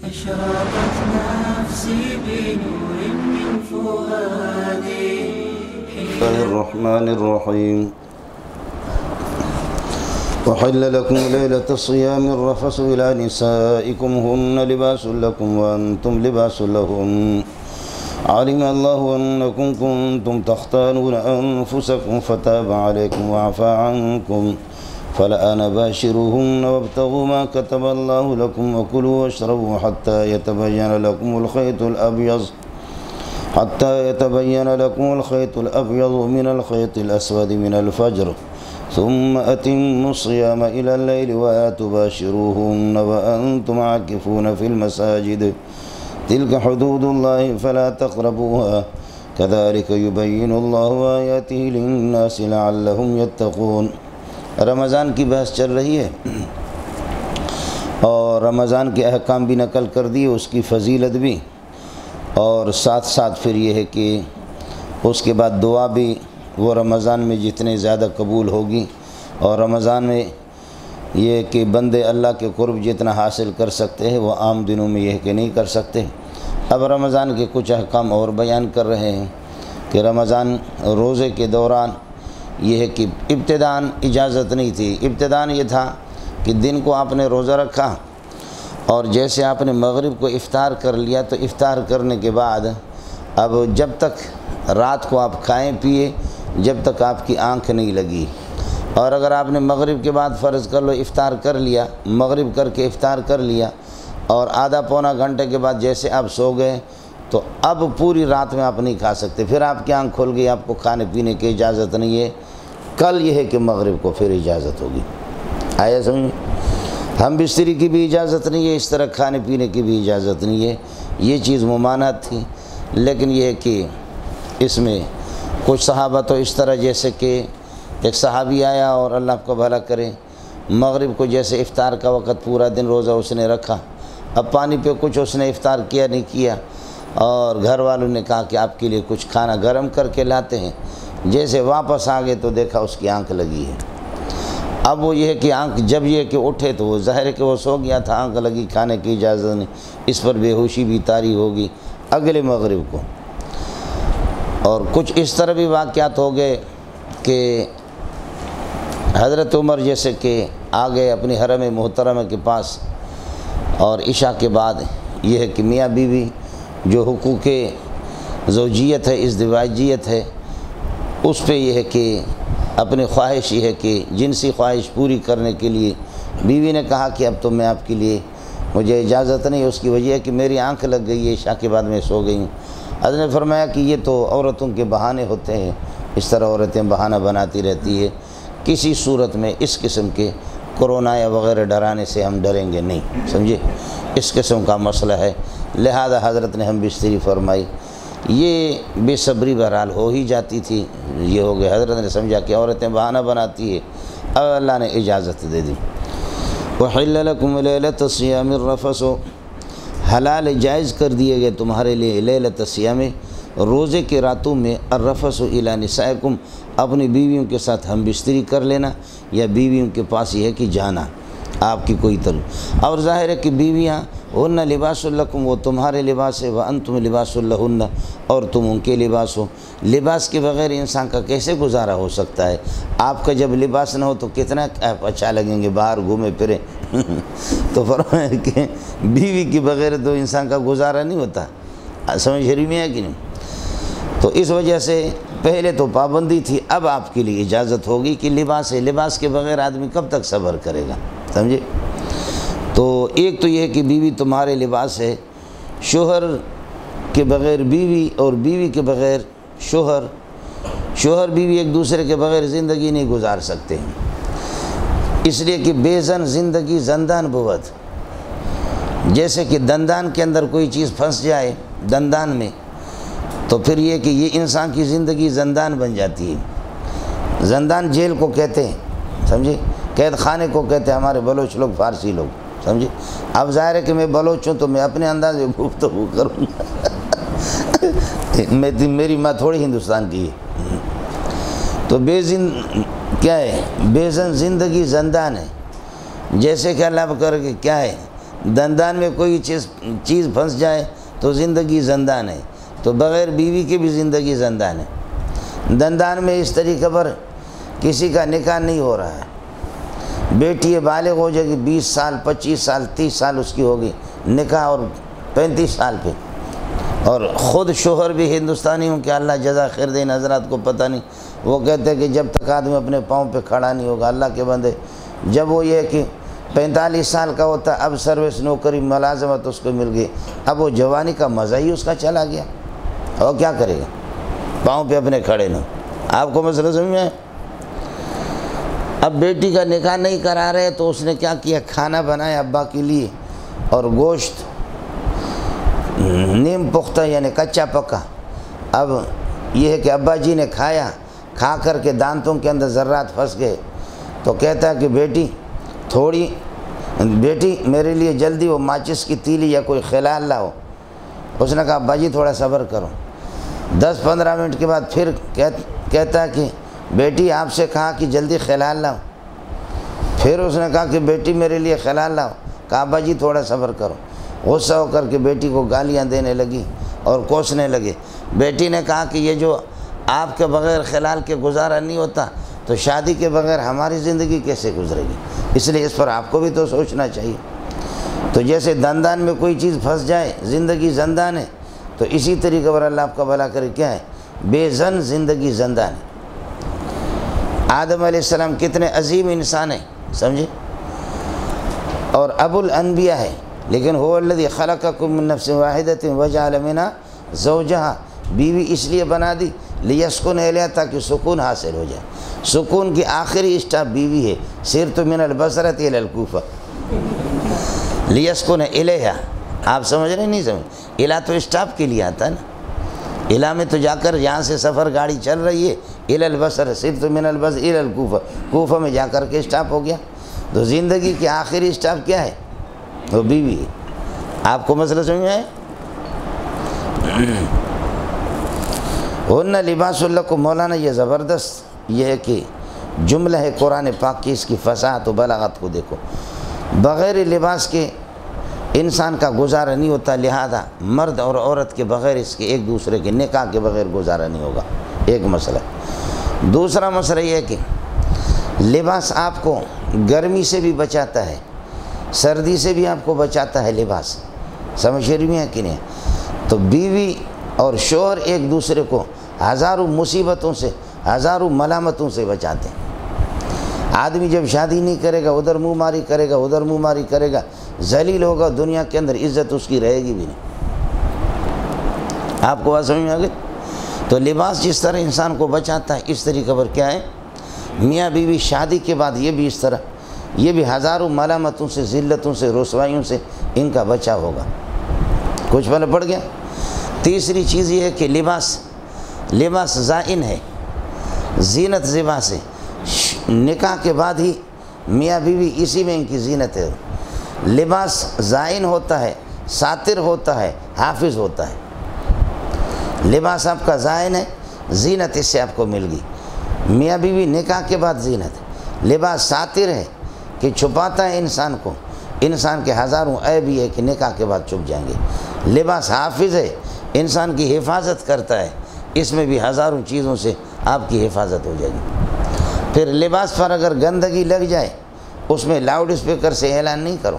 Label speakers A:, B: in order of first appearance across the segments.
A: أشرقت نفسي بنور من فؤادي.
B: بسم الله الرحمن الرحيم. وحل لكم ليلة الصيام الرفث إلى نسائكم هن لباس لكم وأنتم لباس لهن علم الله أنكم كنتم تختانون أنفسكم فتاب عليكم وعفى عنكم فالآن باشروهن وابتغوا ما كتب الله لكم وكلوا واشربوا حتى يتبين لكم الخيط الأبيض من الخيط الأسود من الفجر ثم أتموا الصيام إلى الليل ولا تباشروهن وأنتم عاكفون في المساجد تلك حدود الله فلا تقربوها كذلك يبين الله آياته للناس لعلهم يتقون. رمضان کی بحث چل رہی ہے اور رمضان کے احکام بھی نقل کر دیے، اس کی فضیلت بھی، اور ساتھ ساتھ پھر یہ ہے کہ اس کے بعد دعا بھی وہ رمضان میں جتنے زیادہ قبول ہوگی، اور رمضان میں یہ کہ بندے اللہ کے قرب جتنا حاصل کر سکتے ہیں وہ عام دنوں میں یہ کہ نہیں کر سکتے۔ اب رمضان کے کچھ احکام اور بیان کر رہے ہیں کہ رمضان روزے کے دوران یہ ہے کہ ابتداً اجازت نہیں تھی، ابتداً یہ تھا کہ دن کو آپ نے روزہ رکھا اور جیسے آپ نے مغرب کو افطار کر لیا تو افطار کرنے کے بعد اب جب تک رات کو آپ کھائیں پیے جب تک آپ کی آنکھ نہیں لگی، اور اگر آپ نے مغرب کے بعد فرض کر لو افطار کر لیا، مغرب کر کے افطار کر لیا اور آدھا پونا گھنٹے کے بعد جیسے آپ سو گئے تو اب پوری رات میں آپ نہیں کھا سکتے، پھر آپ کی آنکھ کھل گئی، آپ کو کھانے پینے کی اجازت نہیں ہے۔ کل یہ ہے کہ مغرب کو پھر اجازت ہوگی، آیا سمجھ؟ ہم بستری کی بھی اجازت نہیں ہے، اس طرح کھانے پینے کی بھی اجازت نہیں ہے، یہ چیز ممانعت تھی۔ لیکن یہ ہے کہ اس میں کچھ صحابہ تو اس طرح، جیسے کہ ایک صحابی آیا اور اللہ کو بھلا کرے، مغرب کو جیسے افطار کا وقت پورا دن روزہ اس نے رکھا، اب پانی پہ کچھ اس نے افطار کیا نہیں کیا، اور گھر والوں نے کہا کہ آپ کے لیے کچھ کھانا گرم کر کے لاتے ہیں، جیسے واپس آ گئے تو دیکھا اس کی آنکھ لگی ہے۔ اب وہ یہ ہے کہ آنکھ جب یہ کہ اٹھے تو وہ ظاہر ہے کہ وہ سو گیا تھا، آنکھ لگی، کھانے کی اجازت نہیں، اس پر بے ہوشی بھی طاری ہوگی اگلے مغرب کو۔ اور کچھ اس طرح بھی واقعات ہو گئے کہ حضرت عمر جیسے کہ آ گئے اپنی حرم محترمہ کے پاس، اور عشاء کے بعد یہ ہے کہ میاں بیوی جو حقوق زوجیت ہے، ازدواجیت ہے، اس پہ یہ ہے کہ اپنی خواہش یہ ہے کہ جنسی خواہش پوری کرنے کے لیے بیوی نے کہا کہ اب تو میں آپ کے لیے مجھے اجازت نہیں، اس کی وجہ ہے کہ میری آنکھ لگ گئی ہے، عشاء کے بعد میں سو گئی ہوں۔ حضرت نے فرمایا کہ یہ تو عورتوں کے بہانے ہوتے ہیں، اس طرح عورتیں بہانہ بناتی رہتی ہے، کسی صورت میں اس قسم کے کرونا یا وغیرہ ڈرانے سے ہم ڈریں گے نہیں، سمجھے، اس قسم کا مسئلہ ہے۔ لہذا حضرت نے ہم بستری فرمائی، یہ بے صبری بہرحال ہو ہی جاتی تھی، یہ ہو گیا، حضرت نے سمجھا کہ عورتیں بہانہ بناتی ہے، اب اللہ نے اجازت دے دی۔ وَحِلَّ لَكُمْ لَيْلَةَ الصِّيَامِ الرَّفَثُ، حلال جائز کر دیے گئے تمہارے لیے لیلۃ الصیام، روزے کے راتوں میں، الرفث الی نسائکم، اپنی بیویوں کے ساتھ ہم بستری کر لینا یا بیویوں کے پاس یہ ہے کہ جانا آپ کی کوئی طرف، اور ظاہر ہے کہ بیویاں ہن لباس لکم، وہ تمہارے لباس ہے، وانتم لباس لہن، اور تم ان کے لباس ہو۔ لباس کے بغیر انسان کا کیسے گزارا ہو سکتا ہے؟ آپ کا جب لباس نہ ہو تو کتنا اچھا لگیں گے، باہر گھومے پھرے تو فرمایا کہ بیوی کے بغیر تو انسان کا گزارا نہیں ہوتا، سمجھ رہی میں ہے کہ نہیں؟ تو اس وجہ سے پہلے تو پابندی تھی، اب آپ کے لیے اجازت ہوگی کہ لباس ہے، لباس کے بغیر آدمی کب تک صبر کرے گا، سمجھے؟ تو ایک تو یہ ہے کہ بیوی تمہارے لباس ہے، شوہر کے بغیر بیوی اور بیوی کے بغیر شوہر، شوہر بیوی ایک دوسرے کے بغیر زندگی نہیں گزار سکتے، اس لیے کہ بے زن زندگی زندان بود، جیسے کہ دندان کے اندر کوئی چیز پھنس جائے دندان میں تو پھر یہ کہ یہ انسان کی زندگی زندان بن جاتی ہے۔ زندان جیل کو کہتے ہیں، سمجھے، قید خانے کو کہتے ہیں ہمارے بلوچ لوگ، فارسی لوگ، سمجھے۔ اب ظاہر ہے کہ میں بلوچ ہوں تو میں اپنے انداز میں گفتگو کروں گا، میری ماں تھوڑی ہندوستان کی ہے، تو کیا ہے، بے زن زندگی زندان ہے، جیسے کہ اللہ کر کے کیا ہے دندان میں کوئی چیز پھنس جائے تو زندگی زندان ہے، تو بغیر بیوی کے بھی زندگی زندان ہے۔ دندان میں اس طریقے پر کسی کا نکاح نہیں ہو رہا ہے، بیٹی بالغ ہو جائے گی 20 سال 25 سال 30 سال اس کی ہوگی نکاح، اور 35 سال پہ، اور خود شوہر بھی ہندوستانی ہوں کہ اللہ جزا خیر دے، حضرات کو پتہ نہیں، وہ کہتے ہیں کہ جب تک آدمی اپنے پاؤں پہ کھڑا نہیں ہوگا، اللہ کے بندے جب وہ یہ کہ 45 سال کا ہوتا اب سروس نوکری ملازمت اس کو مل گئی، اب وہ جوانی کا مزہ ہی اس کا چلا گیا، اور کیا کرے گا، پاؤں پہ اپنے کھڑے نہ۔ آپ کو مسئلہ سمجھ میں؟ اب بیٹی کا نکاح نہیں کرا رہے تو اس نے کیا کیا، کھانا بنایا ابا کے لیے، اور گوشت نیم پختہ یعنی کچا پکا۔ اب یہ ہے کہ ابا جی نے کھایا، کھا کر کے دانتوں کے اندر ذرات پھنس گئے، تو کہتا ہے کہ بیٹی میرے لیے جلدی وہ ماچس کی تیلی یا کوئی خلال لاؤ۔ اس نے کہا ابا جی تھوڑا صبر کرو۔ 10-15 منٹ کے بعد پھر کہتا ہے کہ بیٹی آپ سے کہا کہ جلدی خلال لاؤ۔ پھر اس نے کہا کہ بیٹی میرے لیے خلال لاؤ، کہا ابا جی تھوڑا صبر کرو۔ غصہ ہو کر کے بیٹی کو گالیاں دینے لگی اور کوسنے لگے۔ بیٹی نے کہا کہ یہ جو آپ کے بغیر خلال کے گزارا نہیں ہوتا تو شادی کے بغیر ہماری زندگی کیسے گزرے گی، اس لیے اس پر آپ کو بھی تو سوچنا چاہیے۔ تو جیسے دندان میں کوئی چیز پھنس جائے زندگی زندان ہے، تو اسی طریقے پر اللہ آپ کا بھلا کرے کیا ہے، بے زن زندگی زندان ہے۔ آدم علیہ السلام کتنے عظیم انسان ہیں سمجھے، اور ابو الانبیاء ہے، لیکن هو الذی خلقکم من نفس واحدۃ وجعل منها زوجها، بیوی اس لیے بنا دی لیسکن الیہا تاکہ سکون حاصل ہو جائے۔ سکون کی آخری اسٹاپ بیوی ہے، سرت من البصرۃ الی الکوفہ، لیسکن الیہا، آپ سمجھ رہے نہیں سمجھ، الا تو اسٹاپ کے لیے آتا ہے نا، الا میں تو جا کر یہاں سے سفر گاڑی چل رہی ہے، الی البصر سرت من البصر الی الکوفہ، کوفہ میں جا کر کے اسٹاپ ہو گیا۔ تو زندگی کی آخری اسٹاپ کیا ہے، وہ بیوی ہے۔ آپ کو مسئلہ سمجھ میں آئے؟ ہن لباس لکم، مولانا یہ زبردست یہ ہے کہ جملہ ہے قرآن پاک کی، اس کی فصاحت و بلاغت کو دیکھو۔ بغیر لباس کے انسان کا گزارا نہیں ہوتا، لہذا مرد اور عورت کے بغیر اس کے ایک دوسرے کے نکاح کے بغیر گزارا نہیں ہوگا، ایک مسئلہ۔ دوسرا مسئلہ یہ ہے کہ لباس آپ کو گرمی سے بھی بچاتا ہے، سردی سے بھی آپ کو بچاتا ہے لباس، سمجھ رہی ہیں کہ نہیں؟ تو بیوی اور شوہر ایک دوسرے کو ہزاروں مصیبتوں سے، ہزاروں ملامتوں سے بچاتے ہیں۔ آدمی جب شادی نہیں کرے گا، ادھر منہ ماری کرے گا، ادھر منہ ماری کرے گا، ذلیل ہوگا، دنیا کے اندر عزت اس کی رہے گی بھی نہیں۔ آپ کو بات سمجھ میں آ گئی؟ تو لباس جس طرح انسان کو بچاتا ہے، اس طریقے پر کیا ہے، میاں بیوی شادی کے بعد یہ بھی اس طرح، یہ بھی ہزاروں ملامتوں سے، ذلتوں سے، رسوائیوں سے ان کا بچاؤ ہوگا۔ کچھ پہلے پڑ گیا۔ تیسری چیز یہ ہے کہ لباس زائن ہے، زینت لباس ہے، نکاح کے بعد ہی میاں بیوی اسی میں ان کی زینت ہے۔ لباس زائن ہوتا ہے، ساتر ہوتا ہے، حافظ ہوتا ہے۔ لباس آپ کا زائن ہے، زینت اس سے آپ کو مل گئی۔ میاں بیوی نکاح کے بعد زینت ہے۔ لباس ساتر ہے کہ چھپاتا ہے انسان کو، انسان کے ہزاروں عیب یہ ہے کہ نکاح کے بعد چھپ جائیں گے۔ لباس حافظ ہے، انسان کی حفاظت کرتا ہے، اس میں بھی ہزاروں چیزوں سے آپ کی حفاظت ہو جائے گی۔ پھر لباس پر اگر گندگی لگ جائے، اس میں لاؤڈ اسپیکر سے اعلان نہیں کرو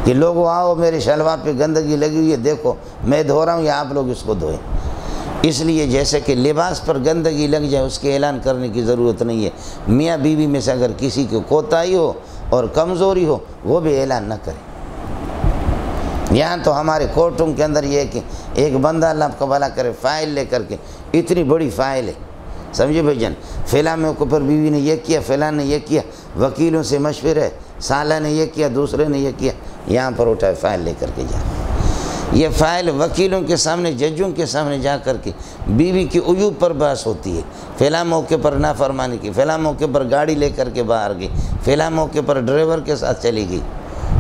B: کہ لوگوں آؤ میرے شلوار پہ گندگی لگی ہوئی ہے، دیکھو میں دھو رہا ہوں یا آپ لوگ اس کو دھوئیں۔ اس لیے جیسے کہ لباس پر گندگی لگ جائے اس کے اعلان کرنے کی ضرورت نہیں ہے۔ میاں بیوی میں سے اگر کسی کو کوتاہی ہو اور کمزوری ہو، وہ بھی اعلان نہ کرے۔ یہاں تو ہمارے کورٹوں کے اندر یہ ہے کہ ایک بندہ اللہ آپ کا بھلا کرے فائل لے کر کے، اتنی بڑی فائل ہے، سمجھے بھائی جان، فلاں میں اوپر بیوی نے یہ کیا، فلاں نے یہ کیا، وکیلوں سے مشورے، سالہ نے یہ کیا، دوسرے نے یہ کیا، یہاں پر اٹھائے فائل لے کر کے جا۔ یہ فائل وکیلوں کے سامنے، ججوں کے سامنے جا کر کے بیوی کی عیوب پر بحث ہوتی ہے۔ فلاں موقع پر نافرمانی کی، فلاں موقع پر گاڑی لے کر کے باہر گئی، فلاں موقع پر ڈرائیور کے ساتھ چلی گئی،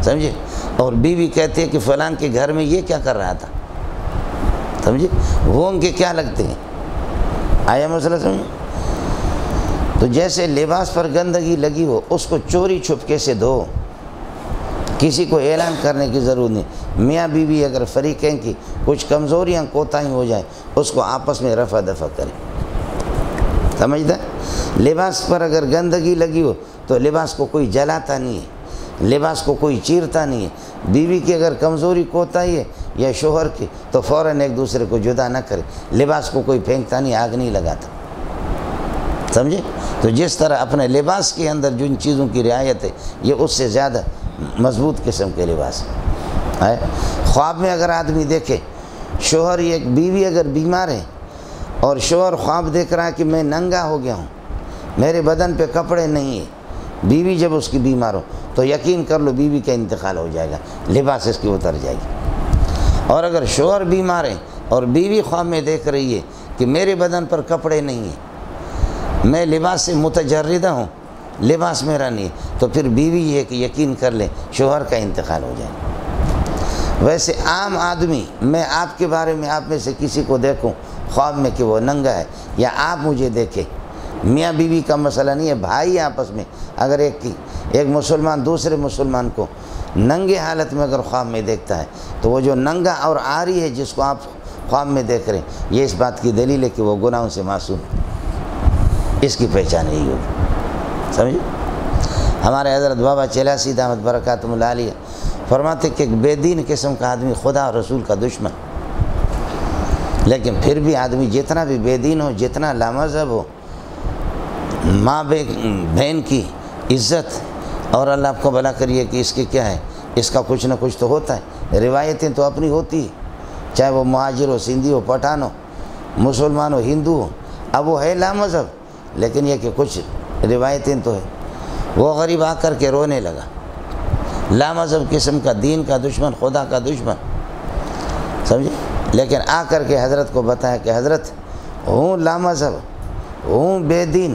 B: سمجھے، اور بیوی کہتی ہے کہ فلاں کے گھر میں یہ کیا کر رہا تھا، سمجھے، وہ ان کے کیا لگتے ہیں۔ آیا مسئلہ سمجھے؟ تو جیسے لباس پر گندگی لگی ہو، اس کو چوری چھپکے سے دھو، کسی کو اعلان کرنے کی ضرورت نہیں۔ میاں بیوی اگر فریقین کی کچھ کمزوریاں کوتاہی ہو جائیں اس کو آپس میں رفع دفع کریں، سمجھتا ہے؟ لباس پر اگر گندگی لگی ہو تو لباس کو کوئی جلاتا نہیں ہے، لباس کو کوئی چیرتا نہیں ہے۔ بیوی کی اگر کمزوری کوتاہی ہے یا شوہر کی تو فوراً ایک دوسرے کو جدا نہ کرے، لباس کو کوئی پھینکتا نہیں، آگ نہیں لگاتا، سمجھے؟ تو جس طرح اپنے لباس کے اندر جن چیزوں کی رعایت ہے یہ اس سے زیادہ مضبوط قسم کے لباس ہے۔ خواب میں اگر آدمی دیکھے شوہر، ایک بیوی اگر بیمار ہے اور شوہر خواب دیکھ رہا ہے کہ میں ننگا ہو گیا ہوں، میرے بدن پہ کپڑے نہیں ہیں، بیوی جب اس کی بیمار ہو تو یقین کر لو بیوی کا انتقال ہو جائے گا، لباس اس کی اتر جائے گی۔ اور اگر شوہر بیمار ہے اور بیوی خواب میں دیکھ رہی ہے کہ میرے بدن پر کپڑے نہیں ہیں، میں لباس سے متجردہ ہوں، لباس میرا نہیں ہے، تو پھر بیوی یہ کہ یقین کر لے شوہر کا انتقال ہو جائے گا۔ ویسے عام آدمی، میں آپ کے بارے میں آپ میں سے کسی کو دیکھوں خواب میں کہ وہ ننگا ہے، یا آپ مجھے دیکھیں، میاں بیوی کا مسئلہ نہیں ہے، بھائی آپس میں اگر ایک مسلمان دوسرے مسلمان کو ننگے حالت میں اگر خواب میں دیکھتا ہے تو وہ جو ننگا اور عاری ہے جس کو آپ خواب میں دیکھ رہے ہیں، یہ اس بات کی دلیل ہے کہ وہ گناہوں سے معصوم ہے، اس کی پہچان یہی ہوگی، سمجھے؟ ہمارے حضرت بابا چیلاسی دامت برکاتہم العالیہ فرماتے کہ ایک بے دین قسم کا آدمی خدا اور رسول کا دشمن، لیکن پھر بھی آدمی جتنا بھی بے دین ہو، جتنا لامذہب ہو، ماں بہن کی عزت، اور اللہ آپ کو بھلا کریے کہ اس کے کیا ہے، اس کا کچھ نہ کچھ تو ہوتا ہے، روایتیں تو اپنی ہوتی ہیں، چاہے وہ مہاجر ہو، سندھی ہو، پٹھان ہو، مسلمان ہو، ہندو ہو، اب وہ ہے لامذہب لیکن یہ کہ کچھ روایتیں تو ہے۔ وہ غریب آ کر کے رونے لگا، لامذہب قسم کا، دین کا دشمن، خدا کا دشمن، سمجھے؟ لیکن آ کر کے حضرت کو بتایا کہ حضرت ہوں لامذہب، ہوں بے دین،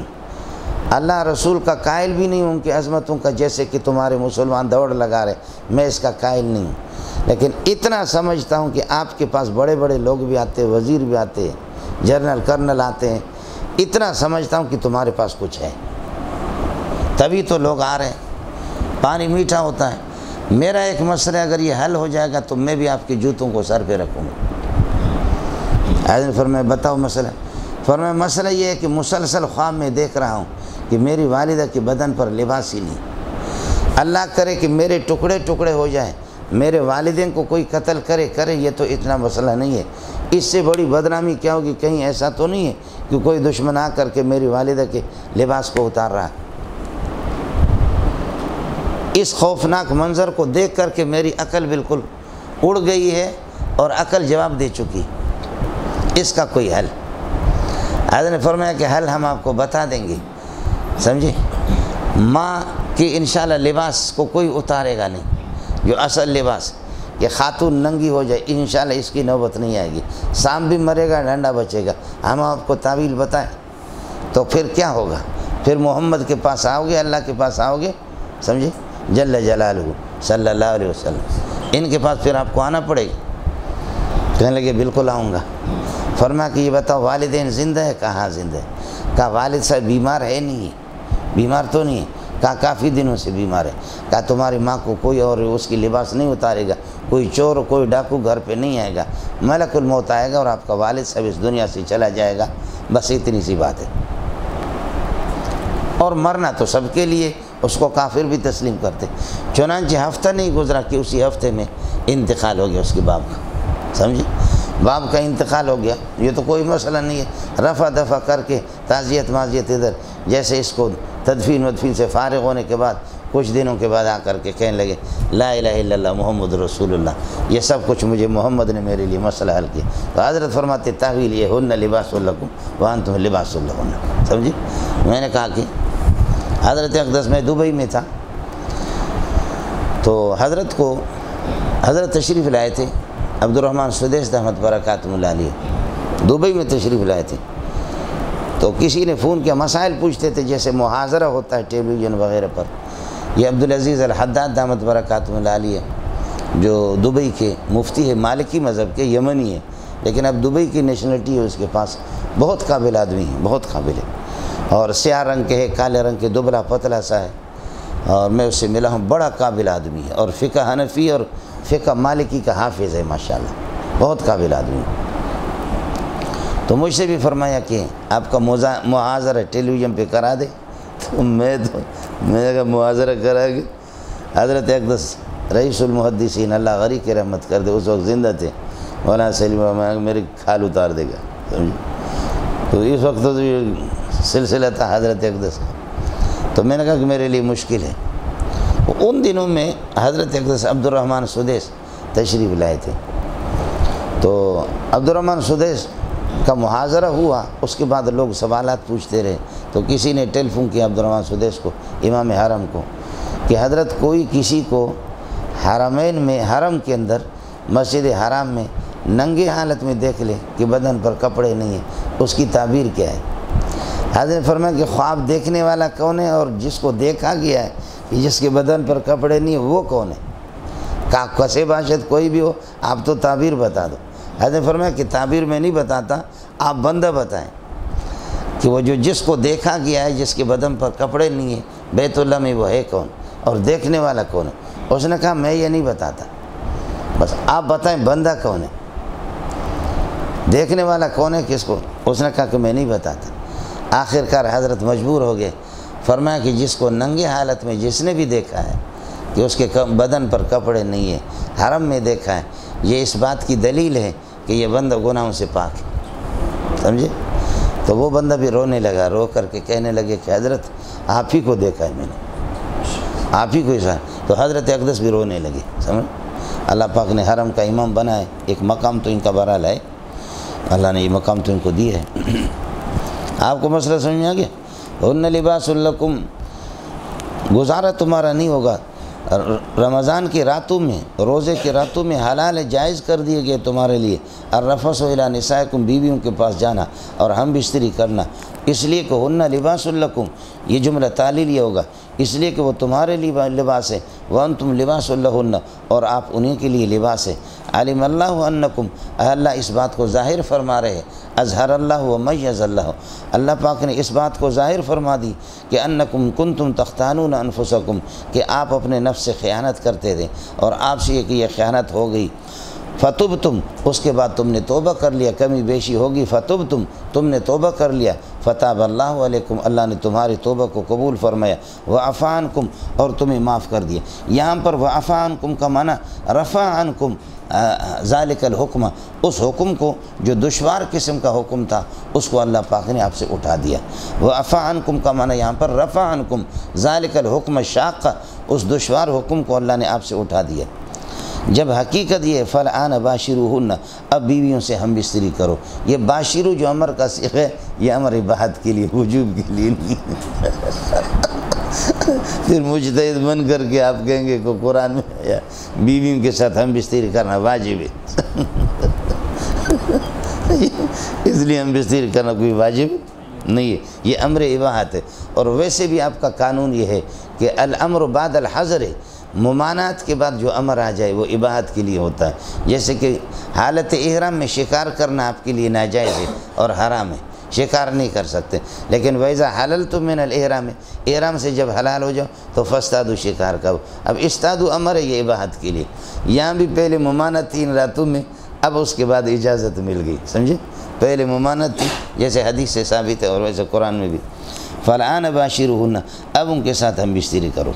B: اللہ رسول کا قائل بھی نہیں ہوں ان کی عظمتوں کا جیسے کہ تمہارے مسلمان دوڑ لگا رہے، میں اس کا قائل نہیں ہوں، لیکن اتنا سمجھتا ہوں کہ آپ کے پاس بڑے بڑے لوگ بھی آتے ہیں، وزیر بھی آتے ہیں، جنرل کرنل آتے ہیں، اتنا سمجھتا ہوں کہ تمہارے پاس کچھ ہے، تبھی تو لوگ آ رہے ہیں، پانی میٹھا ہوتا ہے، میرا ایک مسئلہ اگر یہ حل ہو جائے گا تو میں بھی آپ کے جوتوں کو سر پہ رکھوں گا۔ حضرت فرمایا بتاؤ مسئلہ؟ فرمایا مسئلہ یہ ہے کہ مسلسل خواب میں دیکھ رہا ہوں کہ میری والدہ کے بدن پر لباس ہی نہیں، اللہ کرے کہ میرے ٹکڑے ٹکڑے ہو جائیں، میرے والدین کو کوئی قتل کرے یہ تو اتنا مسئلہ نہیں ہے، اس سے بڑی بدنامی کیا ہوگی، کہیں ایسا تو نہیں ہے کہ کوئی دشمن آ کر کے میری والدہ کے لباس کو اتار رہا ہے۔ اس خوفناک منظر کو دیکھ کر کے میری عقل بالکل اڑ گئی ہے اور عقل جواب دے چکی، اس کا کوئی حل؟ حضرت نے فرمایا کہ حل ہم آپ کو بتا دیں گے، سمجھے؟ ماں کی انشاءاللہ لباس کو کوئی اتارے گا نہیں، جو اصل لباس، کہ خاتون ننگی ہو جائے انشاءاللہ اس کی نوبت نہیں آئے گی، سام بھی مرے گا ڈنڈا بچے گا، ہم آپ کو تعویل بتائیں تو پھر کیا ہوگا؟ پھر محمد کے پاس آؤ گے، اللہ کے پاس آؤ گے، سمجھے؟ جل جلالہ صلی اللہ علیہ وسلم، ان کے پاس پھر آپ کو آنا پڑے گا۔ کہنے لگے بالکل آؤں گا۔ فرمایا کہ یہ بتاؤ والدین زندہ ہے؟ کہا ہاں زندہ ہے۔ کہا والد صاحب بیمار ہے؟ نہیں ہے، بیمار تو نہیں ہے۔ کہا کافی دنوں سے بیمار ہے۔ کہا تمہاری ماں کو کوئی اور اس کی لباس نہیں اتارے گا، کوئی چور کوئی ڈاکو گھر پہ نہیں آئے گا، ملک الموت آئے گا اور آپ کا والد صاحب اس دنیا سے چلا جائے گا، بس اتنی سی بات ہے۔ اور مرنا تو سب کے لیے، اس کو کافر بھی تسلیم کرتے۔ چنانچہ ہفتہ نہیں گزرا کہ اسی ہفتے میں انتقال ہو گیا اس کے باپ کا، سمجھے؟ باپ کا انتقال ہو گیا، یہ تو کوئی مسئلہ نہیں ہے، رفع دفع کر کے تعزیت معزیت ادھر، جیسے اس کو تدفین ودفین سے فارغ ہونے کے بعد کچھ دنوں کے بعد آ کر کے کہنے لگے لا الہ الا اللہ محمد رسول اللہ، یہ سب کچھ مجھے محمد نے میرے لیے مسئلہ حل کیا۔ تو حضرت فرماتے تعویل یہ ہن لباس لکم وانتم لباس لہن، سمجھے؟ میں نے کہا کہ حضرت اقدس میں دبئی میں تھا تو حضرت تشریف لائے تھے، عبد الرحمن سدیس دامت برکاتہم العالیہ دبئی میں تشریف لائے تھے، تو کسی نے فون کیا، مسائل پوچھتے تھے جیسے محاضرہ ہوتا ہے ٹیلی ویژن وغیرہ پر۔ یہ عبدالعزیز الحداد دامت برکاتہم العالیہ جو دبئی کے مفتی ہے، مالکی مذہب کے، یمنی ہے، لیکن اب دبئی کی نیشنلٹی ہے اس کے پاس، بہت قابل آدمی ہے، بہت قابل ہے، اور سیاہ رنگ کے ہے، کالے رنگ کے، دبلا پتلا سا ہے، اور میں اس سے ملا ہوں، بڑا قابل آدمی ہے، اور فقہ حنفی اور فقہ مالکی کا حافظ ہے ماشاءاللہ، بہت قابل آدمی ہے۔ تو مجھ سے بھی فرمایا کہ آپ کا محاضرہ ٹیلی ویژن پہ کرا دے، تو میں نے کہا محاضرہ کرا کے حضرت اقدس رئیس المحدثین اللہ غری کی رحمت کر دے، اس وقت زندہ تھے مولانا سلیم، میری کھال اتار دے گا، سمجھے؟ تو اس وقت تو یہ سلسلہ تھا حضرت اقدس کا، تو میں نے کہا کہ میرے لیے مشکل ہے۔ ان دنوں میں حضرت اقدس عبد الرحمن سدیس تشریف لائے تھے، تو عبد الرحمن سدیس کا محاضرہ ہوا، اس کے بعد لوگ سوالات پوچھتے رہے، تو کسی نے ٹیلی فون کیا عبد الرحمن سدیس کو، امام حرم کو، کہ حضرت کوئی کسی کو حرمین میں، حرم کے اندر مسجد حرام میں ننگے حالت میں دیکھ لے کہ بدن پر کپڑے نہیں ہیں، اس کی تعبیر کیا ہے؟ حضرت نے فرمایا کہ خواب دیکھنے والا کون ہے، اور جس کو دیکھا گیا ہے کہ جس کے بدن پر کپڑے نہیں ہیں وہ کون ہے؟ کسے باشد کوئی بھی ہو، آپ تو تعبیر بتا دو۔ حضرت نے فرمایا کہ تعبیر میں نہیں بتاتا، آپ بندہ بتائیں کہ وہ جو جس کو دیکھا گیا ہے، جس کے بدن پر کپڑے نہیں ہیں بیت اللہ میں، وہ ہے کون اور دیکھنے والا کون ہے؟ اس نے کہا میں یہ نہیں بتاتا، بس آپ بتائیں بندہ کون ہے، دیکھنے والا کون ہے کس کو؟ اس نے کہا کہ میں نہیں بتاتا۔ آخر کار حضرت مجبور ہو گئے، فرمایا کہ جس کو ننگے حالت میں جس نے بھی دیکھا ہے کہ اس کے بدن پر کپڑے نہیں ہیں، حرم میں دیکھا ہے، یہ اس بات کی دلیل ہے کہ یہ بندہ گناہوں سے پاک ہے، سمجھے؟ تو وہ بندہ بھی رونے لگا، رو کر کے کہنے لگے کہ حضرت آپ ہی کو دیکھا ہے میں نے، آپ ہی کو ایسا۔ تو حضرت اقدس بھی رونے لگے، سمجھ؟ اللہ پاک نے حرم کا امام بنائے، ایک مقام تو ان کا بہرحال ہے، اللہ نے یہ مقام تو ان کو دی ہے۔ آپ کو مسئلہ سمجھ میں آ گیا؟ ہن لباس لکم، گزارا تمہارا نہیں ہوگا، رمضان کی راتوں میں، روزے کی راتوں میں حلال ہے، جائز کر دیے گئے تمہارے لیے الرفث الی نسائکم، بیویوں کے پاس جانا اور ہم بستری کرنا، اس لیے کہ ہن لباس لکم، یہ جملہ تعلیلیہ ہوگا، اس لیے کہ وہ تمہارے لیے لباس ہے، وانتم لباس لہن، اور آپ انہیں کے لیے لباس ہے۔ علم اللہ انکم، اللہ اس بات کو ظاہر فرما رہے ہیں، اظہر اللہ و میز اللہ، اللہ پاک نے اس بات کو ظاہر فرما دی کہ انکم کنتم تختانون انفسکم، کہ آپ اپنے نفس سے خیانت کرتے تھے اور آپ سے یہ خیانت ہو گئی، فتبتم، اس کے بعد تم نے توبہ کر لیا، کمی بیشی ہوگی، فتبتم، تم نے توبہ کر لیا، فتاب اللہ علیکم، اللہ نے تمہاری توبہ کو قبول فرمایا، وعفا عنکم، اور تمہیں معاف کر دیا۔ یہاں پر وعفا عنکم کا معنی رفع عنکم ذالک الحکم، اس حکم کو جو دشوار قسم کا حکم تھا اس کو اللہ پاک نے آپ سے اٹھا دیا۔ وعفا عنکم کا معنی یہاں پر رفع عنکم ذالک الحکم الشاق، اس دشوار حکم کو اللہ نے آپ سے اٹھا دیا۔ جب حقیقت یہ فالآن باشروہن، اب بیویوں سے ہم بستری کرو، یہ باشرو جو امر کا صیغہ ہے یہ امر اباحت کے لیے، وجوب کے لیے نہیں۔ پھر مجتہد بن کر کے آپ کہیں گے کہ قرآن میں آیا بیویوں کے ساتھ ہم بستری کرنا واجب ہے، اس لیے ہم بستری کرنا کوئی واجب نہیں ہے، یہ امر اباحت ہے۔ اور ویسے بھی آپ کا قانون یہ ہے کہ الامر بعد الحظر ہے، ممانعت کے بعد جو امر آ جائے وہ اباحت کے لیے ہوتا ہے۔ جیسے کہ حالت احرام میں شکار کرنا آپ کے لیے ناجائز ہے اور حرام ہے، شکار نہیں کر سکتے، لیکن ویزا حللتم من الاحرام، احرام سے جب حلال ہو جاؤ تو فاصطادوا، شکار کرو۔ اب اصطادوا امر ہے، یہ اباحت کے لیے۔ یہاں بھی پہلے ممانعت 3 راتوں میں، اب اس کے بعد اجازت مل گئی، سمجھے؟ پہلے ممانعت تھی جیسے حدیث سے ثابت ہے اور ویسے قرآن میں بھی۔ فالآن باشروہن، اب ان کے ساتھ ہم بستری کرو۔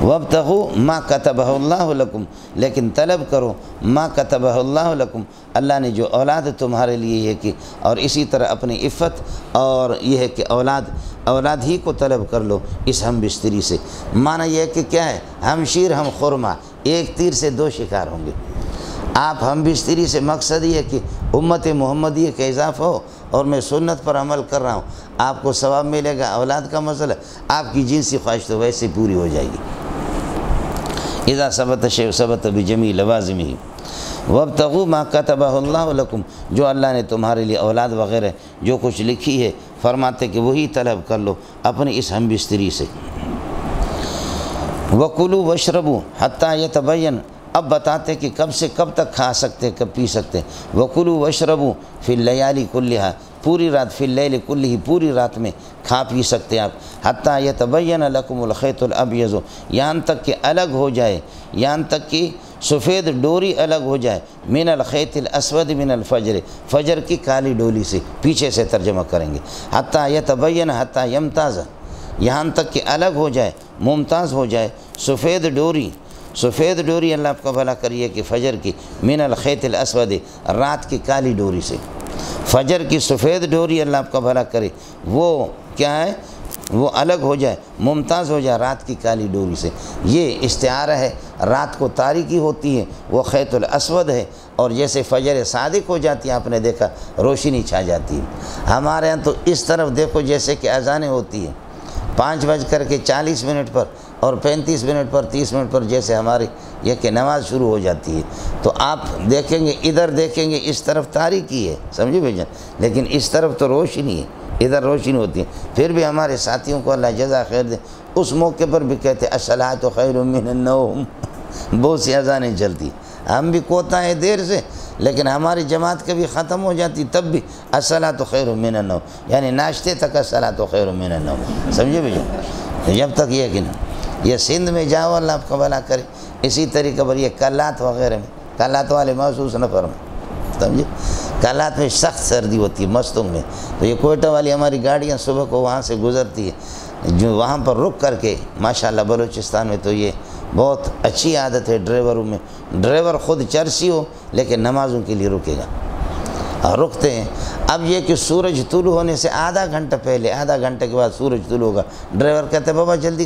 B: وابتغوا ما کتبہ اللہ لکم، لیکن طلب کرو ما کتبہ اللہ لکم، اللہ نے جو اولاد تمہارے لیے ہے کہ، اور اسی طرح اپنی عفت، اور یہ ہے کہ اولاد ہی کو طلب کر لو اس ہم بستری سے۔ معنی یہ ہے کہ کیا ہے، ہم شیر ہم خرما، ایک تیر سے 2 شکار ہوں گے۔ آپ ہم بستری سے مقصد یہ ہے کہ امت محمدیہ کا اضافہ ہو اور میں سنت پر عمل کر رہا ہوں، آپ کو ثواب ملے گا۔ اولاد کا مسئلہ، آپ کی جنسی خواہش تو ویسے پوری ہو جائے گی۔ اذا ثبت شیء ثبت بجمیع لوازمہ، وابتغوا ما کتبہ اللہ لکم، جو اللہ نے تمہارے لیے اولاد وغیرہ جو کچھ لکھی ہے، فرماتے کہ وہی طلب کر لو اپنی اس ہم بستری سے۔ وکلوا واشربوا حتی یتبین، اب بتاتے کہ کب سے کب تک کھا سکتے، کب پی سکتے۔ وکلوا واشربوا فی اللیالی کلھا، پوری رات فی اللیل کلہ پوری رات میں کھا پی سکتے آپ، حتیٰ یتبین لکم الخیط الابیض، یہاں تک کہ الگ ہو جائے، یہاں تک کہ سفید ڈوری الگ ہو جائے، من الخیط الاسود من الفجر، فجر کی کالی ڈوری سے، پیچھے سے ترجمہ کریں گے، حتیٰ یتبین حتیٰ یمتاز، یہاں تک کہ الگ ہو جائے، ممتاز ہو جائے، سفید ڈوری اللہ آپ کا بھلا کریے کہ فجر کی، من الخیط الاسود، رات کی کالی ڈوری سے، فجر کی سفید ڈوری اللہ آپ کا بھلا کرے، وہ کیا ہے، وہ الگ ہو جائے، ممتاز ہو جائے رات کی کالی ڈوری سے۔ یہ استعارہ ہے، رات کو تاریکی ہوتی ہے وہ خیط الاسود ہے، اور جیسے فجر صادق ہو جاتی ہے آپ نے دیکھا روشنی چھا جاتی ہے۔ ہمارے ہاں تو اس طرف دیکھو جیسے کہ اذانیں ہوتی ہیں 5:40 پر اور 35 منٹ پر 30 منٹ پر، جیسے ہماری یہ کہ نماز شروع ہو جاتی ہے، تو آپ دیکھیں گے ادھر دیکھیں گے اس طرف تاریکی ہے، سمجھے بھائی جان، لیکن اس طرف تو روشنی ہے، ادھر روشنی ہوتی ہے۔ پھر بھی ہمارے ساتھیوں کو اللہ جزا خیر دے، اس موقع پر بھی کہتے ہیں الصلاۃ خیر من النوم، بہت سی اذانیں چلتی، ہم بھی کوتا ہے دیر سے، لیکن ہماری جماعت کبھی ختم ہو جاتی تب بھی الصلاۃ خیر من النوم، یعنی ناشتے تک الصلاۃ خیر من النوم، سمجھے بھائی جان، جب تک یہ کہ یہ سندھ میں جاؤ اللہ آپ کا بھلا کرے، اسی طریقے پر یہ کلات وغیرہ میں، کلات والے محسوس نہ فرمائیں، سمجھے، کلات میں سخت سردی ہوتی ہے مستنگ میں، تو یہ کوئٹہ والی ہماری گاڑیاں صبح کو وہاں سے گزرتی ہے، جو وہاں پر رک کر کے ماشاءاللہ بلوچستان میں تو یہ بہت اچھی عادت ہے ڈرائیوروں میں، ڈرائیور خود چرسی ہو لیکن نمازوں کے لیے رکے گا، اور رکتے ہیں۔ اب یہ کہ سورج طلوع ہونے سے آدھا گھنٹہ پہلے، آدھا گھنٹے کے بعد سورج طلوع ہوگا، ڈرائیور کہتے ہیں بابا جلدی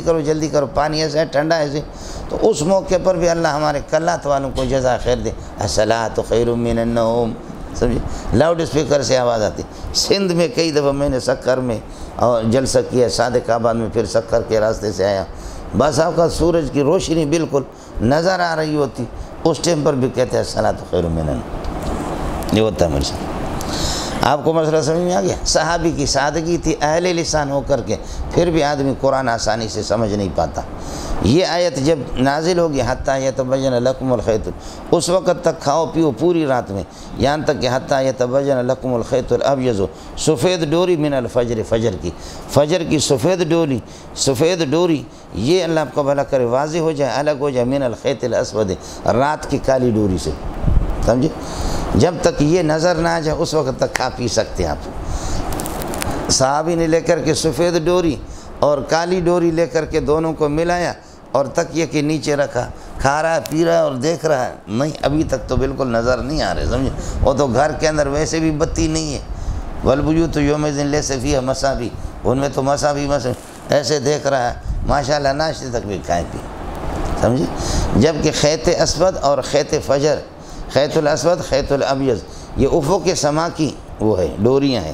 B: کرو، پانی ایسے ہے ٹھنڈا ایسے، تو اس موقع پر بھی اللہ ہمارے کلات والوں کو جزا خیر دے، الصلاۃ خیر من النوم، سمجھے، لاؤڈ اسپیکر سے آواز آتی۔ سندھ میں کئی دفعہ میں نے سکر میں اور جلسہ کیا، صادق آباد میں، پھر سکر کے راستے سے آیا، بس آپ کا سورج کی روشنی بالکل نظر آ رہی ہوتی، اس ٹائم پر بھی کہتے ہیں الصلاۃ خیر من النوم، یہ ہوتا ہے میرے ساتھ۔ آپ کو مسئلہ سمجھ میں آ گیا؟ صحابی کی سادگی تھی، اہل لسان ہو کر کے پھر بھی آدمی قرآن آسانی سے سمجھ نہیں پاتا۔ یہ آیت جب نازل ہوگی حتیٰ یتبین لکم الخیط، اس وقت تک کھاؤ پیو پوری رات میں، یہاں تک کہ حتیٰ یتبین لکم الخیط الابیض، سفید ڈوری من الفجر، فجر کی سفید ڈوری یہ اللہ آپ کا بھلا کرے واضح ہو جائے، الگ ہو جائے، من الخیط الاسود، رات کی کالی ڈوری سے، سمجھے، جب تک یہ نظر نہ آ جائے اس وقت تک کھا پی سکتے ہیں آپ۔ صحابی نے لے کر کے سفید ڈوری اور کالی ڈوری لے کر کے دونوں کو ملایا اور تکیے کے نیچے رکھا، کھا رہا ہے پی رہا ہے اور دیکھ رہا ہے، نہیں ابھی تک تو بالکل نظر نہیں آ رہے، سمجھے، وہ تو گھر کے اندر ویسے بھی بتی نہیں ہے، والبیوت یومئذ لیس فیہا مصابیح، ان میں تو مصابیح ایسے دیکھ رہا ہے، ماشاءاللہ ناشتے تک بھی کھائے پی، سمجھے، جبکہ خیط اسود اور خیط فجر، خیط الاسود خیط الابیض، یہ افق سما کی وہ ہے ڈوریاں ہیں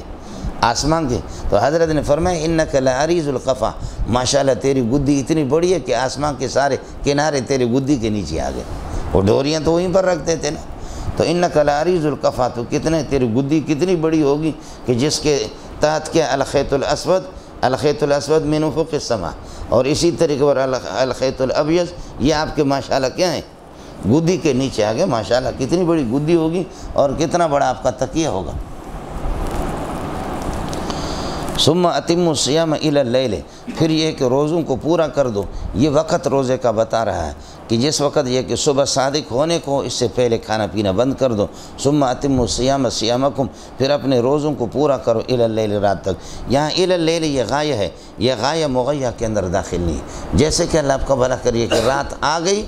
B: آسمان کے، تو حضرت نے فرمایا انک لعریض القفا، ماشاءاللہ تیری گدی اتنی بڑی ہے کہ آسمان کے سارے کنارے تیری گدی کے نیچے آ گئے، وہ ڈوریاں تو وہیں پر رکھتے تھے نا، تو انک لعریض القفا، تو کتنے تیری گدی کتنی بڑی ہوگی کہ جس کے تحت کیا الخیط الاسود من افق السما، اور اسی طریقے پر الخیط الابیض یہ آپ کے ماشاءاللہ کیا ہیں گدی کے نیچے آ گئے، ماشاءاللہ کتنی بڑی گدی ہوگی اور کتنا بڑا آپ کا تکیہ ہوگا۔ ثم اتموا الصیام الی اللیل، پھر یہ کہ روزوں کو پورا کر دو، یہ وقت روزے کا بتا رہا ہے کہ جس وقت یہ کہ صبح صادق ہونے کو اس سے پہلے کھانا پینا بند کر دو، ثم اتموا الصیام صیامکم، پھر اپنے روزوں کو پورا کرو الی اللیل، رات تک، یہاں الی اللیل یہ غایہ ہے، یہ غایہ مغیہ کے اندر داخل نہیں ہے، جیسے کہ اللہ آپ کا بھلا کریے کہ رات آ گئی،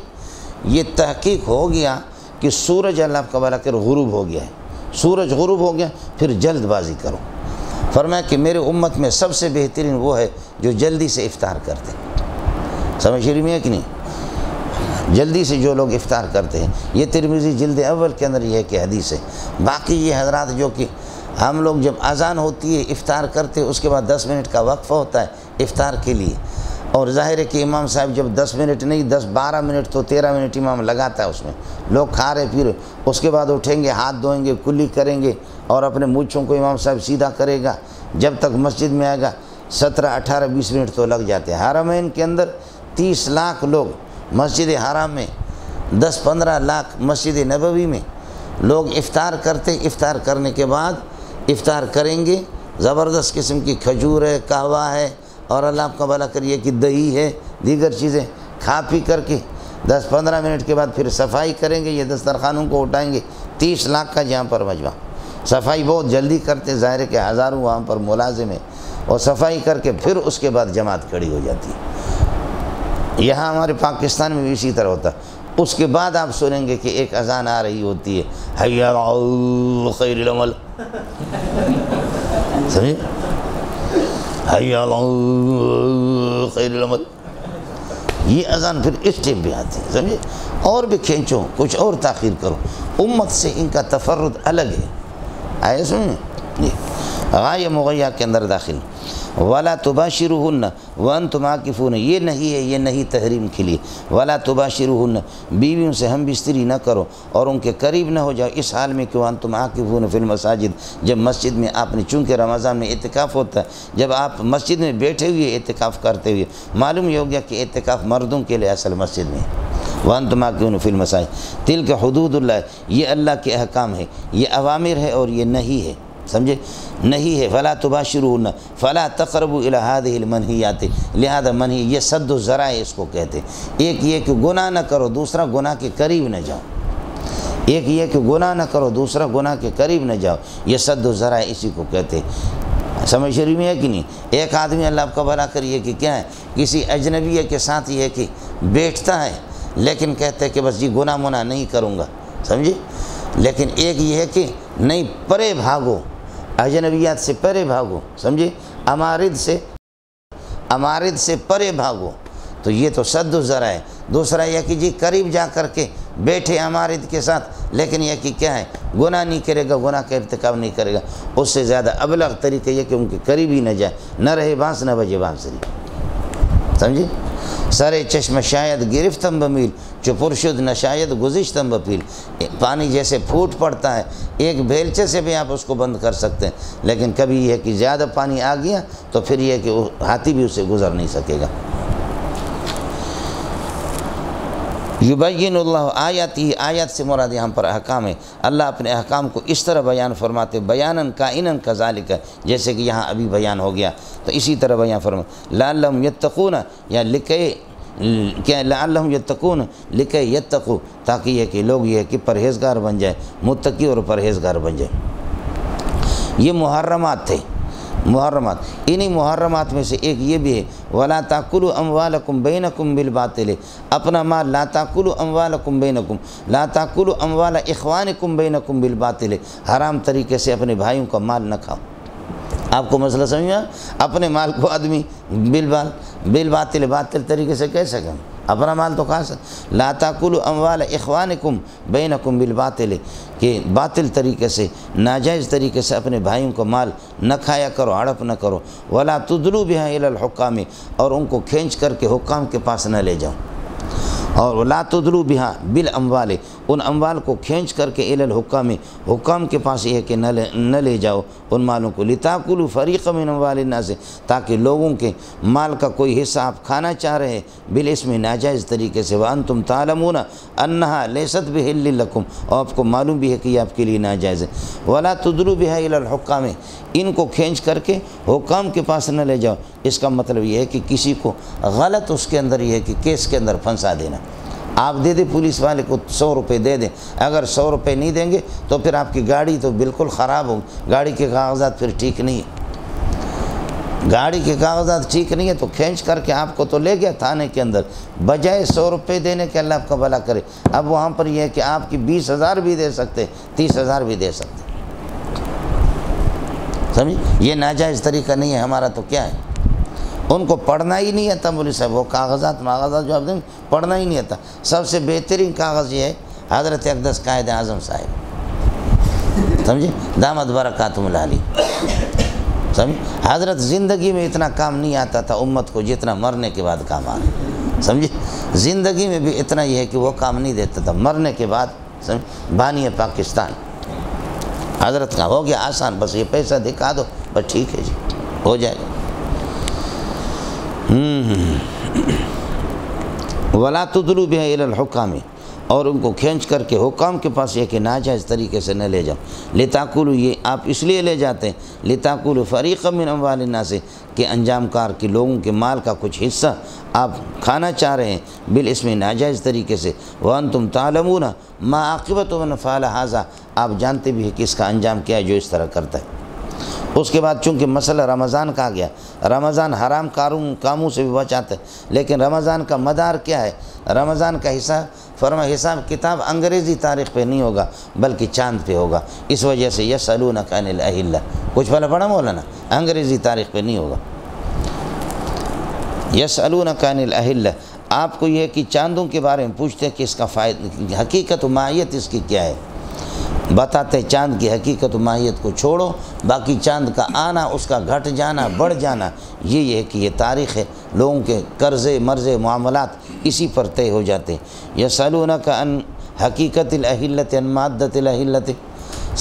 B: یہ تحقیق ہو گیا کہ سورج اللہ آپ کا بھلا کر غروب ہو گیا ہے، سورج غروب ہو گیا، پھر جلد بازی کرو۔ فرمایا کہ میرے امت میں سب سے بہترین وہ ہے جو جلدی سے افطار کرتے ہیں، سمجھ رہی میں کہ نہیں، جلدی سے جو لوگ افطار کرتے ہیں، یہ ترمذی جلد اول کے اندر یہ ہے کہ حدیث ہے۔ باقی یہ حضرات جو کہ ہم لوگ جب اذان ہوتی ہے افطار کرتے اس کے بعد 10 منٹ کا وقفہ ہوتا ہے افطار کے لیے، اور ظاہر ہے کہ امام صاحب جب 10 منٹ نہیں 10-12 منٹ تو 13 منٹ امام لگاتا ہے، اس میں لوگ کھا رہے پی رہے، اس کے بعد اٹھیں گے، ہاتھ دھوئیں گے، کلی کریں گے اور اپنے مونچھوں کو امام صاحب سیدھا کرے گا، جب تک مسجد میں آئے گا 17, 18, 20 منٹ تو لگ جاتے ہیں۔ حرمین کے اندر 30 لاکھ لوگ، مسجد حرام میں 10-15 لاکھ، مسجد نبوی میں لوگ افطار کرتے، افطار کرنے کے بعد افطار کریں گے، زبردست قسم کی کھجور ہے، قہوہ ہے، اور اللہ آپ کا بھلا کریے کہ دہی ہے، دیگر چیزیں کھا پی کر کے 10-15 منٹ کے بعد پھر صفائی کریں گے، یہ دسترخوانوں کو اٹھائیں گے۔ 30 لاکھ کا جہاں پر مجمع، صفائی بہت جلدی کرتے، ظاہر ہے کہ ہزاروں وہاں پر ملازم ہیں، اور صفائی کر کے پھر اس کے بعد جماعت کھڑی ہو جاتی ہے۔ یہاں ہمارے پاکستان میں بھی اسی طرح ہوتا ہے۔ اس کے بعد آپ سنیں گے کہ ایک اذان آ رہی ہوتی ہے، حی علی خیر العمل، سمجھے، حی علی خیر العمل، یہ اذان پھر اس ٹائم بھی آتی ہے، سمجھے، اور بھی کھینچو، کچھ اور تاخیر کرو، امت سے ان کا تفرد الگ ہے۔ آئے سنیں غایہ مغیہ کے اندر داخل، وَلَا تُبَاشِرُهُنَّ وَأَنْتُمْ عَاكِفُونَ، یہ نہیں ہے، یہ نہیں تحریم کے لیے، وَلَا تُبَاشِرُهُنَّ، بیویوں سے ہم بستری نہ کرو اور ان کے قریب نہ ہو جاؤ، اس حال میں کہ وَأَنْتُمْ عَاكِفُونَ فِي الْمَسَاجِدِ، جب مسجد میں آپ نے، چونکہ رمضان میں اعتکاف ہوتا ہے، جب آپ مسجد میں بیٹھے ہوئے اعتکاف کرتے ہوئے، معلوم یہ ہو گیا کہ اعتکاف مردوں کے لیے اصل مسجد میں ہے۔ وَأَنْتُمْ عَاكِفُونَ فِي الْمَسَاجِدِ تِلْكَ حُدُودُ اللَّهِ، یہ اللہ کے احکام ہے، یہ اوامر ہے اور یہ نہیں ہے، سمجھے، نہیں ہے۔ فلا تباشرون فلا تقربوا الى هذه المنہیات، لہذا منہی، یہ سد الذرائع اس کو کہتے ہیں۔ ایک یہ کہ گناہ نہ کرو، دوسرا گناہ کے قریب نہ جاؤ، ایک یہ کہ گناہ نہ کرو، دوسرا گناہ کے قریب نہ جاؤ، یہ سد الذرائع اسی کو کہتے ہیں۔ سمجھ شریف میں ہے کہ نہیں؟ ایک آدمی اللہ آپ کا بھلا کریے کہ کیا ہے، کسی اجنبیہ کے ساتھ یہ کہ بیٹھتا ہے لیکن کہتے ہیں کہ بس جی گناہ مناہ نہیں کروں گا، سمجھے، لیکن ایک یہ ہے کہ نہیں، پرے بھاگو، اجنبیات سے پرے بھاگو، سمجھے، امارد سے پرے بھاگو، تو یہ تو سد الذرائع ہے۔ دوسرا یہ کہ جی قریب جا کر کے بیٹھے امارد کے ساتھ، لیکن یہ کہ کیا ہے، گناہ نہیں کرے گا، گناہ کا ارتکاب نہیں کرے گا، اس سے زیادہ ابلغ طریقہ یہ کہ ان کے قریب ہی نہ جائے، نہ رہے بانس نہ بجے بانسری، سمجھے۔ سرے چشم شاید گرفتم بمیل، جو پرشد نہ شاید گزشتم بپیل، پانی جیسے پھوٹ پڑتا ہے، ایک بیلچے سے بھی آپ اس کو بند کر سکتے ہیں، لیکن کبھی یہ کہ زیادہ پانی آ گیا تو پھر یہ کہ ہاتھی بھی اسے گزر نہیں سکے گا۔ یبین اللہ آیاتی، آیات سے مراد یہاں پر احکام ہے، اللہ اپنے احکام کو اس طرح بیان فرماتے، بیاناً کائناً کذالک، جیسے کہ یہاں ابھی بیان ہو گیا تو اسی طرح بیان فرماتے، لعلہم یتقون، یا کیا لعلہم یتقون، لکے یتقو، تاکہ یہ کہ لوگ یہ کہ پرہیزگار بن جائے، متقی اور پرہیزگار بن جائے۔ یہ محرمات تھے، محرمات، انہی محرمات میں سے ایک یہ بھی ہے، وَلَا تَأْكُلُوا أَمْوَالَكُمْ بَيْنَكُمْ بِالْبَاطِلِ، اپنا مال، لا تَأْكُلُوا أَمْوَالَكُمْ بَيْنَكُمْ، لا تَأْكُلُوا أَمْوَالَ إِخْوَانِكُمْ بَيْنَكُمْ بِالْبَاطِلِ، حرام طریقے سے اپنے بھائیوں کا مال نہ کھاؤ۔ آپ کو مسئلہ سمجھ میں، اپنے مال کو آدمی بالباطل، باطل طریقے سے کہہ سکیں، اپنا مال تو کھا سکتے، لا تاکلوا اموال اخوانکم بینکم بالباطل، کہ باطل طریقے سے، ناجائز طریقے سے اپنے بھائیوں کو مال نہ کھایا کرو، ہڑپ نہ کرو، ولا تدلوا بها الی الحکام، اور ان کو کھینچ کر کے حکام کے پاس نہ لے جاؤ، اور لا تدلوا بها بالاموال، ان اموال کو کھینچ کر کے الی الحکام، حکام کے پاس یہ ہے کہ نہ لے جاؤ ان مالوں کو، لتاکلوا فریقا من اموال الناس، تاکہ لوگوں کے مال کا کوئی حصہ آپ کھانا چاہ رہے ہیں بالاسم، ناجائز طریقے سے، وانتم تعلمون انہا لیست بحل لکم، اور آپ کو معلوم بھی ہے کہ یہ آپ کے لیے ناجائز ہے، ولا تدلوا بها الی الحکام، ان کو کھینچ کر کے حکام کے پاس نہ لے جاؤ، اس کا مطلب یہ ہے کہ کسی کو غلط اس کے اندر یہ ہے کہ کیس کے اندر پھنسا دینا، آپ دے دیں پولیس والے کو 100 روپے دے دیں، اگر 100 روپے نہیں دیں گے تو پھر آپ کی گاڑی تو بالکل خراب ہو، گاڑی کے کاغذات پھر ٹھیک نہیں ہے، گاڑی کے کاغذات ٹھیک نہیں ہے تو کھینچ کر کے آپ کو تو لے گیا تھانے کے اندر، بجائے 100 روپے دینے کے، اللہ آپ کا بھلا کرے، اب وہاں پر یہ ہے کہ آپ کی 20,000 بھی دے سکتے، 30,000 بھی دے سکتے، سمجھ، یہ ناجائز طریقہ نہیں ہے ہمارا، تو کیا ہے، ان کو پڑھنا ہی نہیں آتا مولوی صاحب، وہ کاغذات جو آپ دیں پڑھنا ہی نہیں آتا۔ سب سے بہترین کاغذ یہ ہے حضرت اقدس قائد اعظم صاحب، سمجھے، دامت برکاتہم العالی، سمجھے، حضرت زندگی میں اتنا کام نہیں آتا تھا امت کو جتنا مرنے کے بعد کام آ رہا، سمجھے، زندگی میں بھی اتنا یہ ہے کہ وہ کام نہیں دیتا تھا، مرنے کے بعد، سمجھے، بانی پاکستان حضرت کا ہو گیا آسان، بس یہ پیسہ دکھا دو بس ٹھیک ہے جی، ہو جائے گا۔ ولا تدلوا بها الى الحکام اور ان کو کھینچ کر کے حکام کے پاس یہ کہ ناجائز طریقے سے نہ لے جاؤ۔ لتاکلوا، یہ آپ اس لیے لے جاتے ہیں، لتاکلوا فریقا من اموال الناس، کہ انجام کار کے لوگوں کے مال کا کچھ حصہ آپ کھانا چاہ رہے ہیں بالاسم، ناجائز طریقے سے۔ وانتم تعلمون ما عاقبۃ من فعل ھذا، آپ جانتے بھی ہیں کہ اس کا انجام کیا ہے جو اس طرح کرتا ہے۔ اس کے بعد چونکہ مسئلہ رمضان کا آ گیا، رمضان حرام کاموں سے بھی بچاتا ہے، لیکن رمضان کا مدار کیا ہے؟ رمضان کا حساب کتاب انگریزی تاریخ پہ نہیں ہوگا بلکہ چاند پہ ہوگا۔ اس وجہ سے یسألونک عن الاہلہ، کچھ پڑھا مولانا؟ انگریزی تاریخ پہ نہیں ہوگا۔ یسألونک عن الاہلہ، آپ کو یہ کہ چاندوں کے بارے میں پوچھتے ہیں کہ اس کا فائدہ، حقیقت و ماہیت اس کی کیا ہے؟ بتاتے چاند کی حقیقت و ماہیت کو چھوڑو، باقی چاند کا آنا، اس کا گھٹ جانا، بڑھ جانا، یہ ہے کہ یہ تاریخ ہے، لوگوں کے قرضے مرضے معاملات اسی پر طے ہو جاتے ہیں۔ یسألونک عن حقیقت الاہلۃ عن مادۃ الاہلۃ،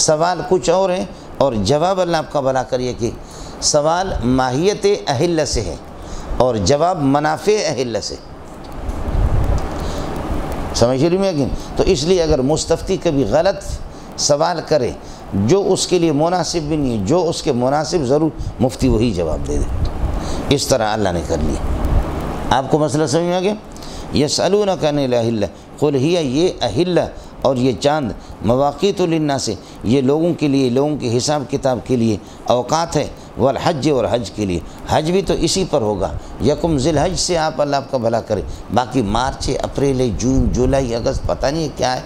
B: سوال کچھ اور ہے اور جواب اللہ آپ کا بھلا کریے کہ سوال ماہیت اہلہ سے ہے اور جواب منافع اہلہ سے، سمجھ رہی میں کہ؟ تو اس لیے اگر مستفتی کبھی غلط سوال کرے جو اس کے لیے مناسب بھی نہیں ہے، جو اس کے مناسب ضرور مفتی وہی جواب دے دے، اس طرح اللہ نے کر لیا۔ آپ کو مسئلہ سمجھ میں آ گیا؟ یسألونک عن الاہلہ قل ہی، یہ اہلہ اور یہ چاند مواقیت للناس، یہ لوگوں کے لیے، لوگوں کے حساب کتاب کے لیے اوقات ہے، والحج، اور حج کے لیے، حج بھی تو اسی پر ہوگا، یکم ذی الحج سے آپ اللہ آپ کا بھلا کرے، باقی مارچ اپریل جون جولائی اگست پتہ نہیں کیا ہے،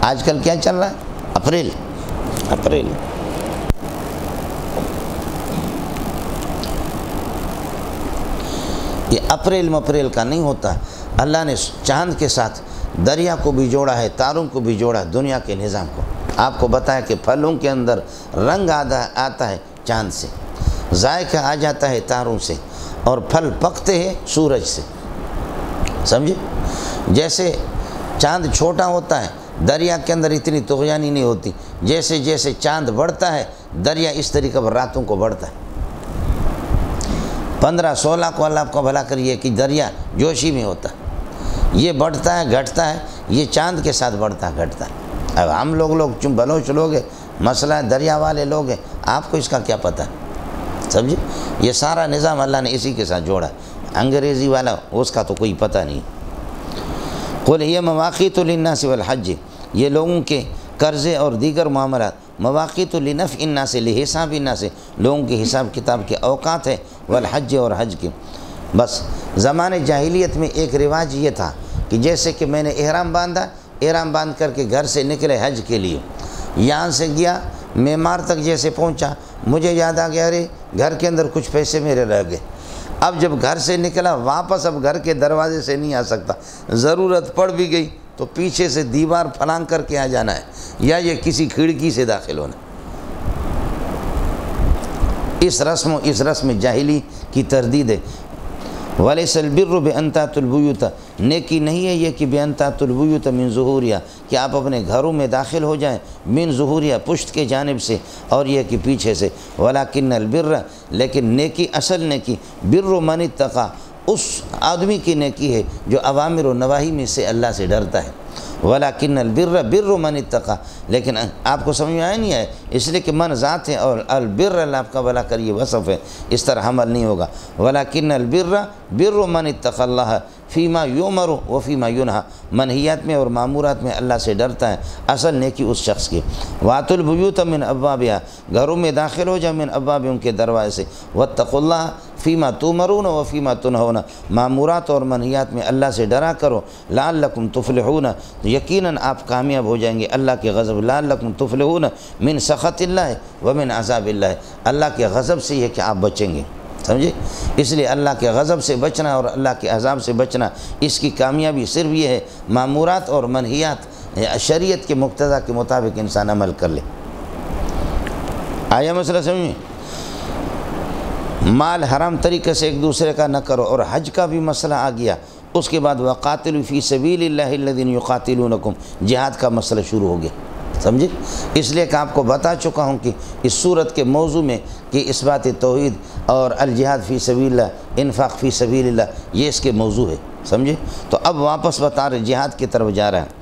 B: آج کل کیا چل رہا ہے؟ اپریل یہ اپریل کا نہیں ہوتا، اللہ نے چاند کے ساتھ دریا کو بھی جوڑا ہے، تاروں کو بھی جوڑا ہے، دنیا کے نظام کو۔ آپ کو بتایا کہ پھلوں کے اندر رنگ آتا ہے چاند سے، ذائقہ آ جاتا ہے تاروں سے، اور پھل پکتے ہیں سورج سے، سمجھے؟ جیسے چاند چھوٹا ہوتا ہے، دریا کے اندر اتنی طغیانی نہیں ہوتی، جیسے جیسے چاند بڑھتا ہے دریا اس طریقے پر راتوں کو بڑھتا ہے۔ 15-16 کو اللہ آپ کو بھلا کریے کہ دریا جوشی میں ہوتا ہے، یہ بڑھتا ہے گھٹتا ہے، یہ چاند کے ساتھ بڑھتا ہے گھٹتا ہے۔ اب ہم لوگ بلوچ لوگ ہیں، مسئلہ ہے دریا والے لوگ ہیں، آپ کو اس کا کیا پتہ ہے؟ سمجھے؟ یہ سارا نظام اللہ نے اسی کے ساتھ جوڑا ہے، انگریزی والا اس کا تو کوئی پتہ نہیں۔ قل ہی مواقیت للناس والحج، یہ لوگوں کے قرضے اور دیگر معاملات، مواقیت لنفع الناس لحساب الناس، لوگوں کے حساب کتاب کے اوقات ہے، والحج، اور حج کے۔ بس زمانے جاہلیت میں ایک رواج یہ تھا کہ جیسے کہ میں نے احرام باندھا، احرام باندھ کر کے گھر سے نکلے حج کے لیے، یہاں سے گیا معمار تک جیسے پہنچا، مجھے یاد آ گیا ارے گھر کے اندر کچھ پیسے میرے رہ گئے، اب جب گھر سے نکلا واپس اب گھر کے دروازے سے نہیں آ سکتا، ضرورت پڑ بھی گئی تو پیچھے سے دیوار پھلانگ کر کے آ جانا ہے، یا یہ کسی کھڑکی سے داخل ہونا۔ اس رسم جاہلی کی تردید ہے۔ وَلَيْسَ الْبِرُّ بِأَن تَأْتُوا الْبُيُوتَ، نیکی نہیں ہے یہ کہ بِأَن تَأْتُوا الْبُيُوتَ مِن ظُهُورِهَا، کہ آپ اپنے گھروں میں داخل ہو جائیں، من ظہوریہ، پشت کے جانب سے، اور یہ کہ پیچھے سے، وَلَكِنَّ الْبِرَّ، لیکن نیکی، اصل نیکی، بِرُّ مَنِ اتَّقَى، اس آدمی کی نیکی ہے جو اوامر و نواہی میں سے اللہ سے ڈرتا ہے۔ وَلَكِنَّ الْبِرَّ بِرُّ مَنِ اتَّقَى، لیکن آپ کو سمجھ میں آیا نہیں ہے، اس لیے کہ من ذات ہے اور البر اللہ آپ کا بھلا کریے وصف ہے، اس طرح عمل نہیں ہوگا۔ وَلَكِنَّ الْبِرَّ بِرُّ مَنِ اتَّقَى اللَّهَ فِيمَا يُؤْمَرُ وَفِيمَا يُنْهَى، منہیات میں اور معمورات میں اللہ سے ڈرتا ہے، اصل نیکی اس شخص کی۔ وَأْتُوا الْبُيُوتَ مِنْ أَبْوَابِهَا، گھروں میں داخل ہو جائے، من ابواب، ان کے دروازے سے، وَاتَّقُوا اللَّهَ فیما تُؤْمَرُونَ وَفِيمَا تُنْهَوْنَ، معمورات اور منہیات میں اللہ سے ڈرا کرو، لعلکم تفلحون، یقیناً آپ کامیاب ہو جائیں گے اللہ کے غضب، لعلکم تفلحون من سخط اللہ ومن عذاب اللہ، اللہ کے غضب سے یہ کہ آپ بچیں گے، سمجھے؟ اس لیے اللہ کے غضب سے بچنا اور اللہ کے عذاب سے بچنا، اس کی کامیابی صرف یہ ہے معمورات اور منہیات شریعت کے مقتضا کے مطابق انسان عمل کر لے۔ آیا مسئلہ سمجھ میں؟ مال حرام طریقے سے ایک دوسرے کا نہ کرو، اور حج کا بھی مسئلہ آ گیا، اس کے بعد وَقَاتِلُوا فِي سَبِيلِ اللَّهِ الَّذِينَ يُقَاتِلُونَكُمْ، جہاد کا مسئلہ شروع ہو گیا، سمجھے؟ اس لیے کہ آپ کو بتا چکا ہوں کہ اس صورت کے موضوع میں کہ اثبات توحید اور الجہاد فی سبیل اللہ، انفاق فی سبیل اللہ، یہ اس کے موضوع ہے، سمجھے؟ تو اب واپس بتا رہے جہاد کی طرف جا رہا ہے۔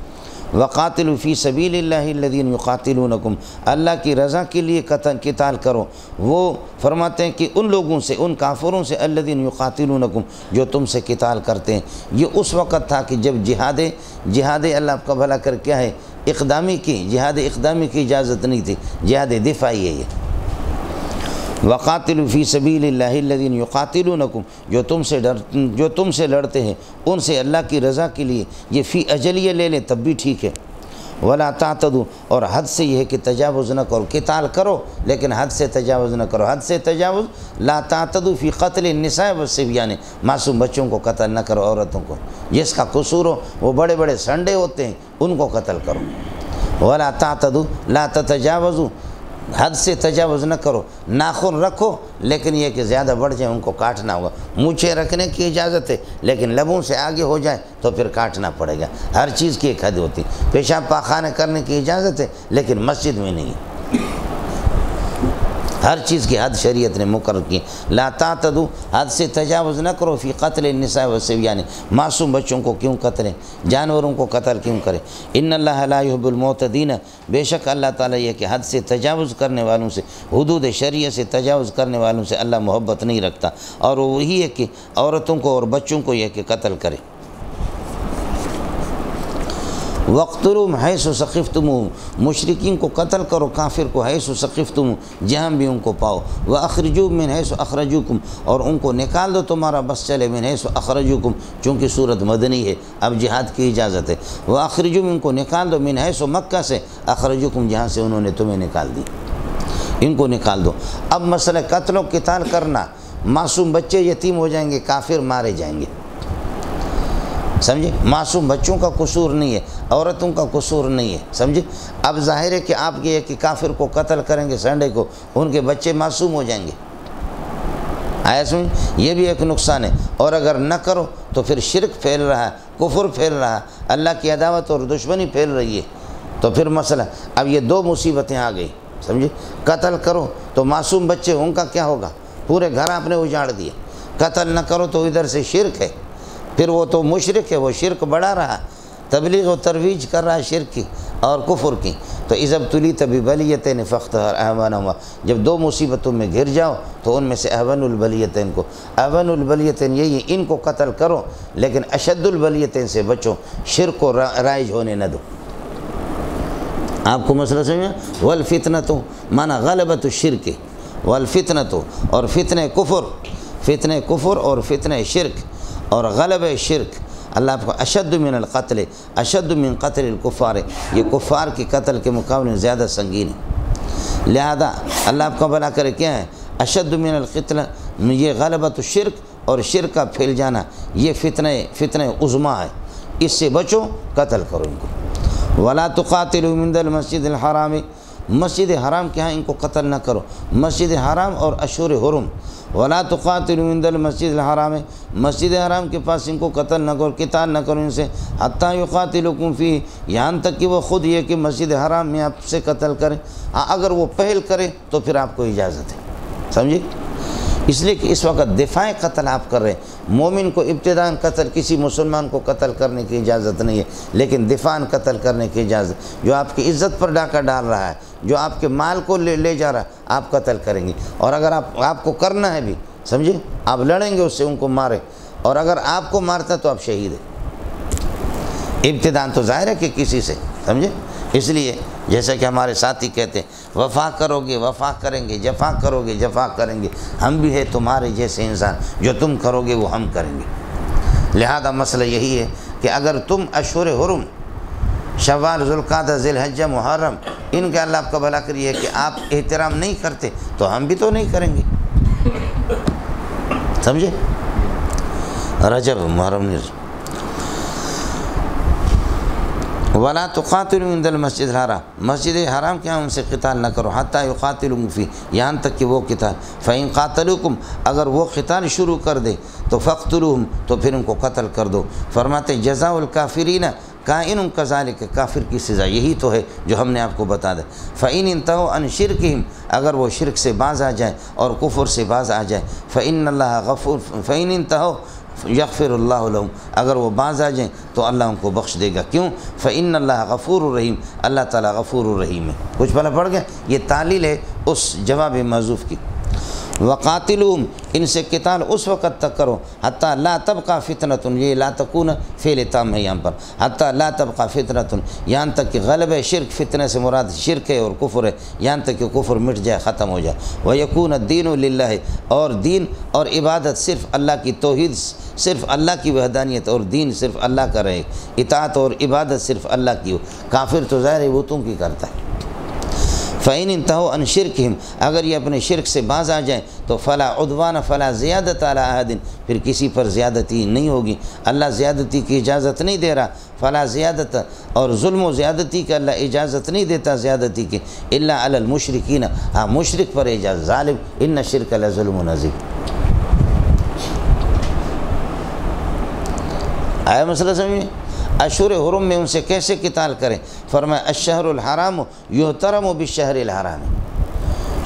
B: وقاتلوا فی سبیل اللہ الذین یقاتلونکم، اللہ کی رضا کے لیے قتال کرو۔ وہ فرماتے ہیں کہ ان لوگوں سے، ان کافروں سے، الذین یقاتلونکم، جو تم سے قتال کرتے ہیں۔ یہ اس وقت تھا کہ جب جہاد اللہ آپ کا بھلا کر کیا ہے، اقدامی کی، جہاد اقدامی کی اجازت نہیں تھی، جہاد دفاعی ہے یہ۔ وقاتلوا فی سبیل اللہ الذین یقاتلونکم، جو تم سے لڑتے ہیں ان سے اللہ کی رضا کے لیے، یہ فی اجلیہ لے لیں تب بھی ٹھیک ہے۔ ولا تعتدوا، اور حد سے یہ ہے کہ تجاوز نہ کرو، قتال کرو لیکن حد سے تجاوز نہ کرو۔ حد سے تجاوز، لا تعتدوا فی قتل النساء والصبیان، معصوم بچوں کو قتل نہ کرو، عورتوں کو جس کا قصور ہو، وہ بڑے بڑے سنڈے ہوتے ہیں ان کو قتل کرو۔ ولا تعتدوا، لا تتجاوزوا، حد سے تجاوز نہ کرو۔ ناخن رکھو لیکن یہ کہ زیادہ بڑھ جائیں ان کو کاٹنا ہوگا۔ مونچھیں رکھنے کی اجازت ہے لیکن لبوں سے آگے ہو جائے تو پھر کاٹنا پڑے گا۔ ہر چیز کی ایک حد ہوتی ہے۔ پیشاب پاخانہ کرنے کی اجازت ہے لیکن مسجد میں نہیں ہے۔ ہر چیز کی حد شریعت نے مقرر کی۔ لا تعتدوا، حد سے تجاوز نہ کرو، فی قتل النساء والصبیان، معصوم بچوں کو کیوں قتلیں، جانوروں کو قتل کیوں کریں۔ ان اللہ لا یحب المعتدین، بے شک اللہ تعالیٰ یہ کہ حد سے تجاوز کرنے والوں سے، حدود شریعت سے تجاوز کرنے والوں سے اللہ محبت نہیں رکھتا، اور وہی ہے کہ عورتوں کو اور بچوں کو یہ کہ قتل کرے۔ وَاقْتُلُوهُمْ حَيْثُ ثَقِفْتُمُوهُمْ، مشرکین کو قتل کرو، کافر کو، حیث ثقفتموہم، جہاں بھی ان کو پاؤ۔ وَأَخْرِجُوهُمْ مِنْ حَيْثُ أَخْرَجُوكُمْ، اور ان کو نکال دو تمہارا بس چلے، مِنْ حَيْثُ أَخْرَجُوكُمْ، چونکہ صورت مدنی ہے اب جہاد کی اجازت ہے۔ وَأَخْرِجُوهُمْ، ان کو نکال دو، مِنْ حَيْثُ مکہ سے، أَخْرَجُوكُمْ، جہاں سے انہوں نے تمہیں نکال دی، ان کو نکال دو۔ اب مسئلہ قتل و قتال کرنا، معصوم بچے یتیم ہو جائیں گے، کافر مارے جائیں گے، سمجھے؟ معصوم بچوں کا قصور نہیں ہے، عورتوں کا قصور نہیں ہے، سمجھے؟ اب ظاہر ہے کہ آپ یہ کہ کافر کو قتل کریں گے سنڈے کو، ان کے بچے معصوم ہو جائیں گے، آیا سمجھ؟ یہ بھی ایک نقصان ہے۔ اور اگر نہ کرو تو پھر شرک پھیل رہا ہے، کفر پھیل رہا ہے، اللہ کی عداوت اور دشمنی پھیل رہی ہے، تو پھر مسئلہ اب یہ دو مصیبتیں آ گئی، سمجھے؟ قتل کرو تو معصوم بچے ان کا کیا ہوگا، پورے گھر آپ نے اجاڑ دیے۔ قتل نہ کرو تو ادھر سے شرک ہے، پھر وہ تو مشرک ہے، وہ شرک بڑھا رہا ہے، تبلیغ و ترویج کر رہا ہے شرک کی اور کفر کی۔ تو اذا ابتلیت ببلیتین فاختر اہونہما، جب دو مصیبتوں میں گھر جاؤ تو ان میں سے اہون البلیتین کو، اہون البلیتین یہی، ان کو قتل کرو لیکن اشد البلیتین سے بچو، شرک کو رائج ہونے نہ دو۔ آپ کو مسئلہ سمجھا؟ والفتنۃ معنی غلبۃ الشرک، والفتنۃ، اور فتنہ کفر اور فتنہ شرک اور غلب شرک، اللہ آپ کو اشد من القتل، اشد من قتل الکفار، یہ کفار کی قتل کے مقابلے میں زیادہ سنگین ہے۔ لہذا اللہ آپ کا بھلا کرے کیا ہے، اشد من القتل، یہ غلبۃ الشرک اور شرک کا پھیل جانا، یہ فتنہ عظمیٰ ہے، اس سے بچو، قتل کرو ان کو۔ ولا تقاتلوا عند المسجد الحرام، مسجد حرام کے ہاں ان کو قتل نہ کرو، مسجد حرام اور اشہر حرم۔ ولا تقاتلوا عند المسجد الحرام، مسجد حرام کے پاس ان کو قتل نہ کرو، قتال نہ کرو ان سے، حتیٰ یقاتلوکم فیہ، یہاں تک کہ وہ خود یہ کہ مسجد حرام میں آپ سے قتل کرے، اگر وہ پہل کرے تو پھر آپ کو اجازت ہے، سمجھے؟ اس لیے کہ اس وقت دفاع قتل آپ کر رہے ہیں، مومن کو ابتداءً قتل، کسی مسلمان کو قتل کرنے کی اجازت نہیں ہے، لیکن دفاعاً قتل کرنے کی اجازت، جو آپ کی عزت پر ڈاکہ ڈال رہا ہے، جو آپ کے مال کو لے جا رہا ہے، آپ قتل کریں گے۔ اور اگر آپ کو کرنا ہے بھی، سمجھے، آپ لڑیں گے اس سے، ان کو مارے، اور اگر آپ کو مارتا تو آپ شہید ہیں۔ ابتداءً تو ظاہر ہے کہ کسی سے، سمجھے؟ اس لیے جیسا کہ ہمارے ساتھی کہتے ہیں، وفا کرو گے وفا کریں گے، جفا کرو گے جفا کریں گے، ہم بھی ہے تمہارے جیسے انسان، جو تم کرو گے وہ ہم کریں گے۔ لہذا مسئلہ یہی ہے کہ اگر تم اشہر حرم، شوال، ذوالقعدہ، ذی الحجہ، محرم، ان کا اللہ آپ کا بھلا کریے کہ آپ احترام نہیں کرتے تو ہم بھی تو نہیں کریں گے، سمجھے؟ رجب، محرم نہیں۔ ولا تقاتلوا عند المسجد الحرام، مسجد حرام کے ہاں ان سے قتال نہ کرو، حتیٰ یقاتلوکم فیہ، یہاں تک کہ وہ قتال، فإن قاتلوکم، اگر وہ قتال شروع کر دے تو فاقتلوہم، تو پھر ان کو قتل کر دو۔ فرماتے جزاء الکافرین کائن کذالک، کافر کی سزا یہی تو ہے جو ہم نے آپ کو بتا دیا۔ فإن انتہوا عن شرکہم، اگر وہ شرک سے باز آ جائیں اور کفر سے باز آ جائیں، فإن اللہ غفور، فإن انتہوا، یغفر اللہ لہم، اگر وہ باز آ جائیں تو اللہ ان کو بخش دے گا۔ کیوں؟ فإن اللہ غفور الرحیم، اللہ تعالیٰ غفور الرحیم ہے۔ کچھ پہلے پڑھ گئے، یہ تعلیل ہے اس جواب محذوف کی۔ وقاتلوہم، ان سے قتال اس وقت تک کرو حتیٰ لا تبقى فتنۃ، یہ لا تکون فعل تام ہے یہاں پر، حتیٰ لا تبقى فتنۃ، یہاں تک کہ غلبہ شرک، فتنہ سے مراد شرک ہے اور کفر ہے، یہاں تک کہ کفر مٹ جائے، ختم ہو جائے۔ ویکون الدین للہ، اور دین اور عبادت صرف اللہ کی، توحید صرف اللہ کی وحدانیت اور دین صرف اللہ کا رہے، اطاعت اور عبادت صرف اللہ کی ہو۔ کافر تو ظاہر بتوں کی کرتا ہے۔ فَإِنِ انْتَهُوا عَنْ شِرْكِهِمْ، اگر یہ اپنے شرک سے باز آ جائیں تو فَلَا عُدْوَانَ فَلَا زِيَادَةَ عَلَىٰ أَحَدٍ، پھر کسی پر زیادتی نہیں ہوگی، اللہ زیادتی کی اجازت نہیں دے رہا۔ فَلَا زِيَادَةَ، اور ظلم و زیادتی کی اللہ اجازت نہیں دیتا زیادتی کی، إِلَّا عَلَى الْمُشْرِكِينَ، ہاں مشرک پر اجازت، ظالم، إِنَّ الشِّرْكَ لَظُلْمٌ عَظِيمٌ۔ آیا مسئلہ سمجھ میں؟ اشہر حرم میں ان سے کیسے قتال کریں؟ فرمایا الشہر الحرام یحترم بالشہر الحرام،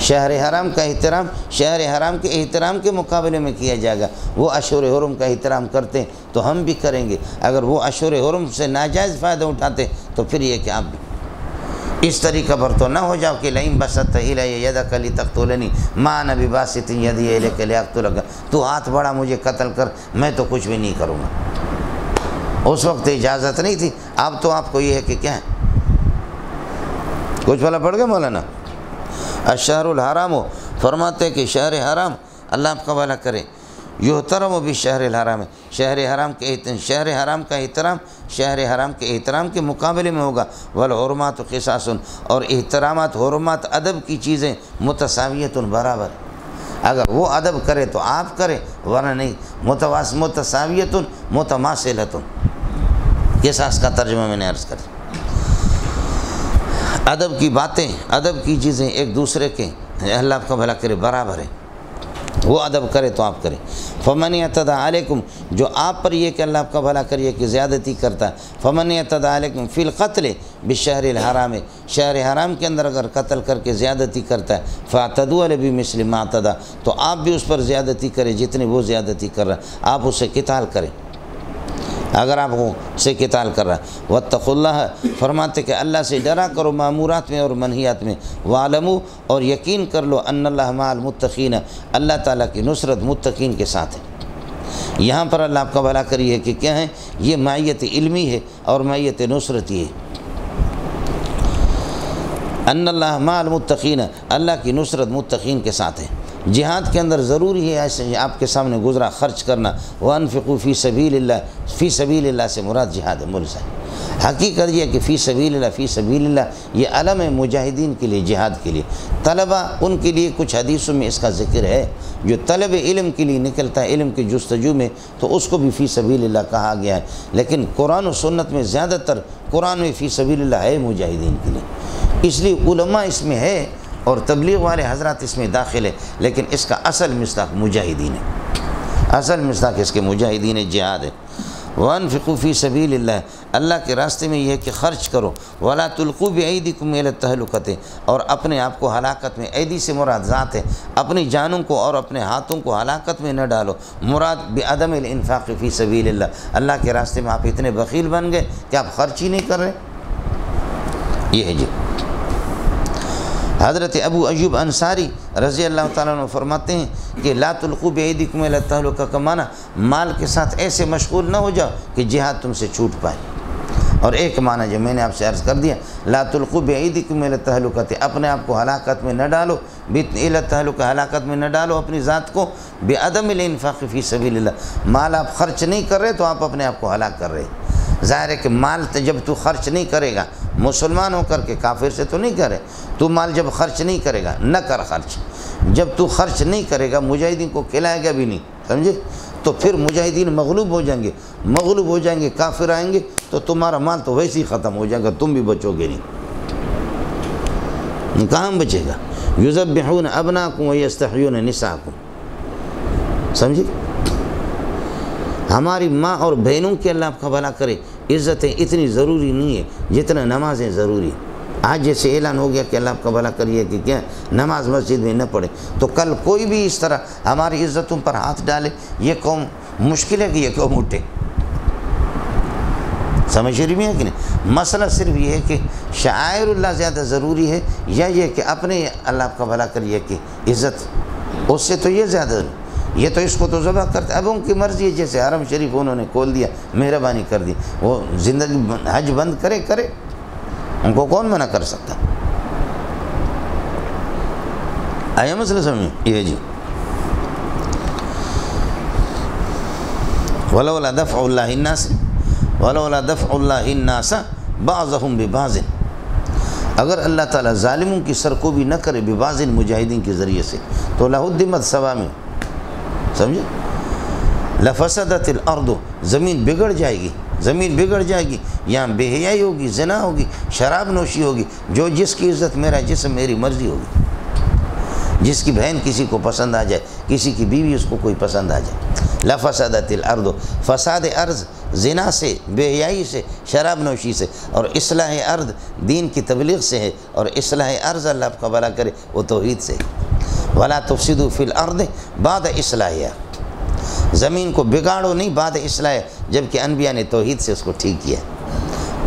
B: شہر حرام کا احترام شہر حرام کے احترام کے مقابلے میں کیا جائے گا۔ وہ اشہر حرم کا احترام کرتے ہیں تو ہم بھی کریں گے، اگر وہ اشہر حرم سے ناجائز فائدہ اٹھاتے تو پھر یہ کہ آپ بھی اس طریقہ پر تو نہ ہو جاؤ کہ لئن بسطت الی یدک لتقتلنی ما انا بباسط یدی الیک لیقتلک، تو ہاتھ بڑھا مجھے قتل کر، میں تو کچھ بھی نہیں کروں گا۔ اس وقت اجازت نہیں تھی، اب تو آپ کو یہ ہے کہ کیا ہے؟ کچھ بھلا پڑھ گئے مولانا؟ الشہر الحرام، فرماتے کہ شہر حرام، اللہ آپ کا بھلا کرے، یحترم بالشہر الحرام، شہر حرام کا احترام شہر حرام کے احترام کے مقابلے میں ہوگا۔ والحرمات قصاص، اور احترامات حرمات ادب کی چیزیں متساویت برابر، اگر وہ ادب کرے تو آپ کریں ورنہ نہیں، متساویت متماثلت، قصاص کا ترجمہ میں نے عرض کر دیا۔ ادب کی باتیں، ادب کی چیزیں ایک دوسرے کے، اللہ آپ کا بھلا کرے، برابر ہے، وہ ادب کرے تو آپ کریں۔ فمن اعتدى علیکم، جو آپ پر یہ کہ اللہ آپ کا بھلا کریے کہ زیادتی کرتا ہے، فمن اعتدى علیکم فی القتل بالشہر الحرام، شہر حرام کے اندر اگر قتل کر کے زیادتی کرتا ہے، فاعتدوا علیہ بمثل ما اعتدى، تو آپ بھی اس پر زیادتی کریں جتنے وہ زیادتی کر رہا ہے، آپ اسے قتال کریں اگر آپ کو سے قتال کر رہا ہے۔ واتقوا اللہ، فرماتے کہ اللہ سے ڈرا کرو مامورات میں اور منہیات میں۔ وعلموا، اور یقین کر لو، ان اللہ مع المتقین، اللہ تعالیٰ کی نصرت متقین کے ساتھ ہے۔ یہاں پر اللہ آپ کا بھلا کریے کہ کیا ہے، یہ معیت علمی ہے اور معیت نصرتی ہے۔ ان اللہ مع المتقین، اللہ کی نصرت متقین کے ساتھ ہے۔ جہاد کے اندر ضروری ہے، ایسے آپ کے سامنے گزرا، خرچ کرنا۔ وانفقوا فی سبیل اللہ، فی سبیل اللہ سے مراد جہاد ملز ہے۔ حقیقت یہ کہ فی سبیل اللہ، فی سبیل اللہ یہ علم ہے مجاہدین کے لیے، جہاد کے لیے۔ طلبہ ان کے لیے کچھ حدیثوں میں اس کا ذکر ہے، جو طلب علم کے لیے نکلتا ہے علم کی جستجو میں تو اس کو بھی فی سبیل اللہ کہا گیا ہے، لیکن قرآن و سنت میں زیادہ تر قرآن میں فی سبیل اللہ ہے مجاہدین کے لیے، اس لیے علماء اس میں ہے اور تبلیغ والے حضرات اس میں داخل ہے، لیکن اس کا اصل مصداق مجاہدین ہے، اصل مصداق اس کے مجاہدین جہاد ہے۔ وانفقوا فی سبیل اللہ، اللہ کے راستے میں یہ ہے کہ خرچ کرو۔ ولا تلقوا بایدیکم الی التہلکۃ، اور اپنے آپ کو ہلاکت میں، ایدی سے مراد ذات ہے، اپنی جانوں کو اور اپنے ہاتھوں کو ہلاکت میں نہ ڈالو۔ مراد بعدم الانفاق فی سبیل اللہ، اللہ کے راستے میں آپ اتنے بخیل بن گئے کہ آپ خرچ ہی نہیں کر رہے، یہ ہے جی۔ حضرت ابو ایوب انصاری رضی اللہ تعالیٰ عنہ فرماتے ہیں کہ لا تلقوا بایدیکم الی التہلکۃ کا معنی مال کے ساتھ ایسے مشغول نہ ہو جاؤ کہ جہاد تم سے چھوٹ پائے، اور ایک معنی جو میں نے آپ سے عرض کر دیا، لا تلقوا بایدیکم الی التہلکۃ، اپنے آپ کو ہلاکت میں نہ ڈالو، الی التہلکۃ ہلاکت میں نہ ڈالو اپنی ذات کو، بعدم الانفاق فی سبیل اللہ، مال آپ خرچ نہیں کر رہے تو آپ اپنے آپ کو ہلاک کر رہے۔ ظاہر ہے کہ مال جب تو خرچ نہیں کرے گا، مسلمان ہو کر کے، کافر سے تو نہیں کرے، تو مال جب خرچ نہیں کرے گا، نہ کر خرچ، جب تو خرچ نہیں کرے گا مجاہدین کو کھلائے گا بھی نہیں، سمجھے، تو پھر مجاہدین مغلوب ہو جائیں گے، کافر آئیں گے تو تمہارا مال تو ویسے ہی ختم ہو جائے گا، تم بھی بچو گے نہیں، کہاں بچے گا؟ یذبحون ابناکم ویستحیون نساءکم، سمجھے؟ ہماری ماں اور بہنوں کی اللہ آپ کا بھلا کرے عزتیں اتنی ضروری نہیں ہے جتنا نمازیں ضروری ہیں۔ آج جیسے اعلان ہو گیا کہ اللہ آپ کا بھلا کریے کہ کیا نماز مسجد میں نہ پڑھے، تو کل کوئی بھی اس طرح ہماری عزتوں پر ہاتھ ڈالے، یہ قوم مشکل ہے کہ یہ کیوں اٹھے. سمجھ رہی ہے کہ نہیں؟ مسئلہ صرف یہ ہے کہ شعائر اللہ زیادہ ضروری ہے یا یہ کہ اپنے اللہ کا بھلا کریے کہ عزت، اس سے تو یہ زیادہ یہ تو اس کو تو ذبح کرتے. اب ان کی مرضی ہے، جیسے حرم شریف انہوں نے کھول دیا، مہربانی کر دی، وہ زندگی حج بند کرے، ان کو کون منع کر سکتا؟ آیا مسئلہ سمجھ؟ یہ جی ولولا دفع اللہ الناس ولولا دفع اللہ الناس بعضهم ببعض، اگر اللہ تعالیٰ ظالموں کی سرکوبی نہ کرے ببعض مجاہدین کے ذریعے سے تو لہدمت صوامع، سمجھے، لفسدت الارض، زمین بگڑ جائے گی، زمین بگڑ جائے گی، یہاں بے حیائی ہوگی، زنا ہوگی، شراب نوشی ہوگی، جو جس کی عزت میرا جسم میری مرضی ہوگی، جس کی بہن کسی کو پسند آ جائے، کسی کی بیوی اس کو کوئی پسند آ جائے. لفسدت الارض، فساد ارض زنا سے، بے حیائی سے، شراب نوشی سے، اور اصلاح ارض دین کی تبلیغ سے ہے، اور اصلاح ارض اللہ آپ کا بھلا کرے وہ توحید سے. ولا تفسدوا فی الارض بعد اصلاحها، زمین کو بگاڑو نہیں بعد اصلاح، جبکہ انبیاء نے توحید سے اس کو ٹھیک کیا،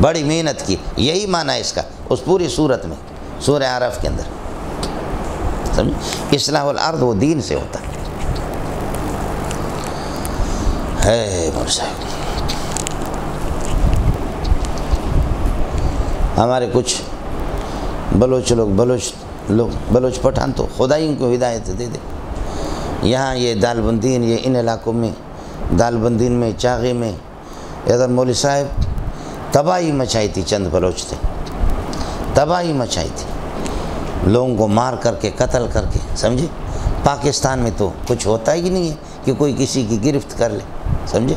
B: بڑی محنت کی. یہی معنی ہے اس کا اس پوری صورت میں، سورہ اعراف کے اندر. سمجھ، اصلاح الارض وہ دین سے ہوتا ہے. ہمارے کچھ بلوچ پٹھان تو خدائی ان کو ہدایت دے دے. یہاں یہ دال بندین، یہ ان علاقوں میں دال بندین میں، چاغی میں، ادھر مولوی صاحب تباہی مچائی تھی. چند بلوچ تھے، تباہی مچائی تھی، لوگوں کو مار کر کے، قتل کر کے. سمجھے، پاکستان میں تو کچھ ہوتا ہی نہیں ہے کہ کوئی کسی کی گرفت کر لے. سمجھے،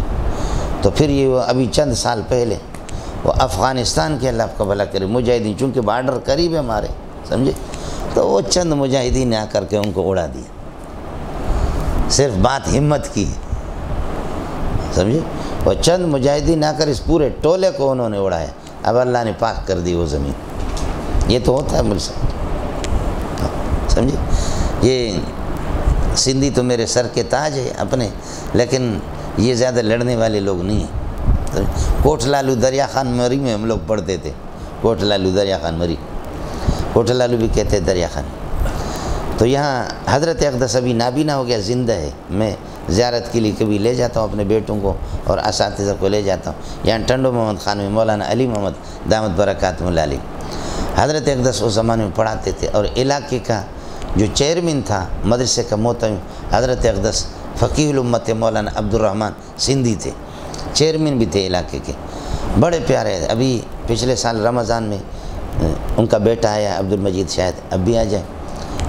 B: تو پھر یہ ابھی چند سال پہلے وہ افغانستان کے اللہ کا بھلا کرے مجاہدین، چونکہ بارڈر قریب ہے ہمارے، سمجھے، تو وہ چند مجاہدین نے آ کر کے ان کو اڑا دیا. صرف بات ہمت کی، سمجھے، وہ چند مجاہدین آ کر اس پورے ٹولے کو انہوں نے اڑایا. اب اللہ نے پاک کر دی وہ زمین. یہ تو ہوتا ہے ملک سے، سمجھے. یہ سندھی تو میرے سر کے تاج ہے اپنے، لیکن یہ زیادہ لڑنے والے لوگ نہیں ہیں. کوٹ لالو دریا خان مری میں ہم لوگ پڑھتے تھے. کوٹ لالو دریا خان مری، کوٹ لالو بھی کہتے ہیں دریا خان. تو یہاں حضرت اقدس ابھی نابینا ہو گیا، زندہ ہے. میں زیارت کے لیے کبھی لے جاتا ہوں اپنے بیٹوں کو اور اساتذہ کو لے جاتا ہوں. یہاں ٹنڈو محمد خان میں مولانا علی محمد دامت برکاتہ اللہ علیہ حضرت اقدس اس زمانے میں پڑھاتے تھے، اور علاقے کا جو چیئرمین تھا مدرسے کا محترم حضرت اقدس فقیہ الامت مولانا عبد الرحمن سندھی تھے، چیئرمین بھی تھے علاقے کے. بڑے پیارے. ابھی پچھلے سال رمضان میں ان کا بیٹا آیا عبد المجید، شاید اب بھی آ جائے،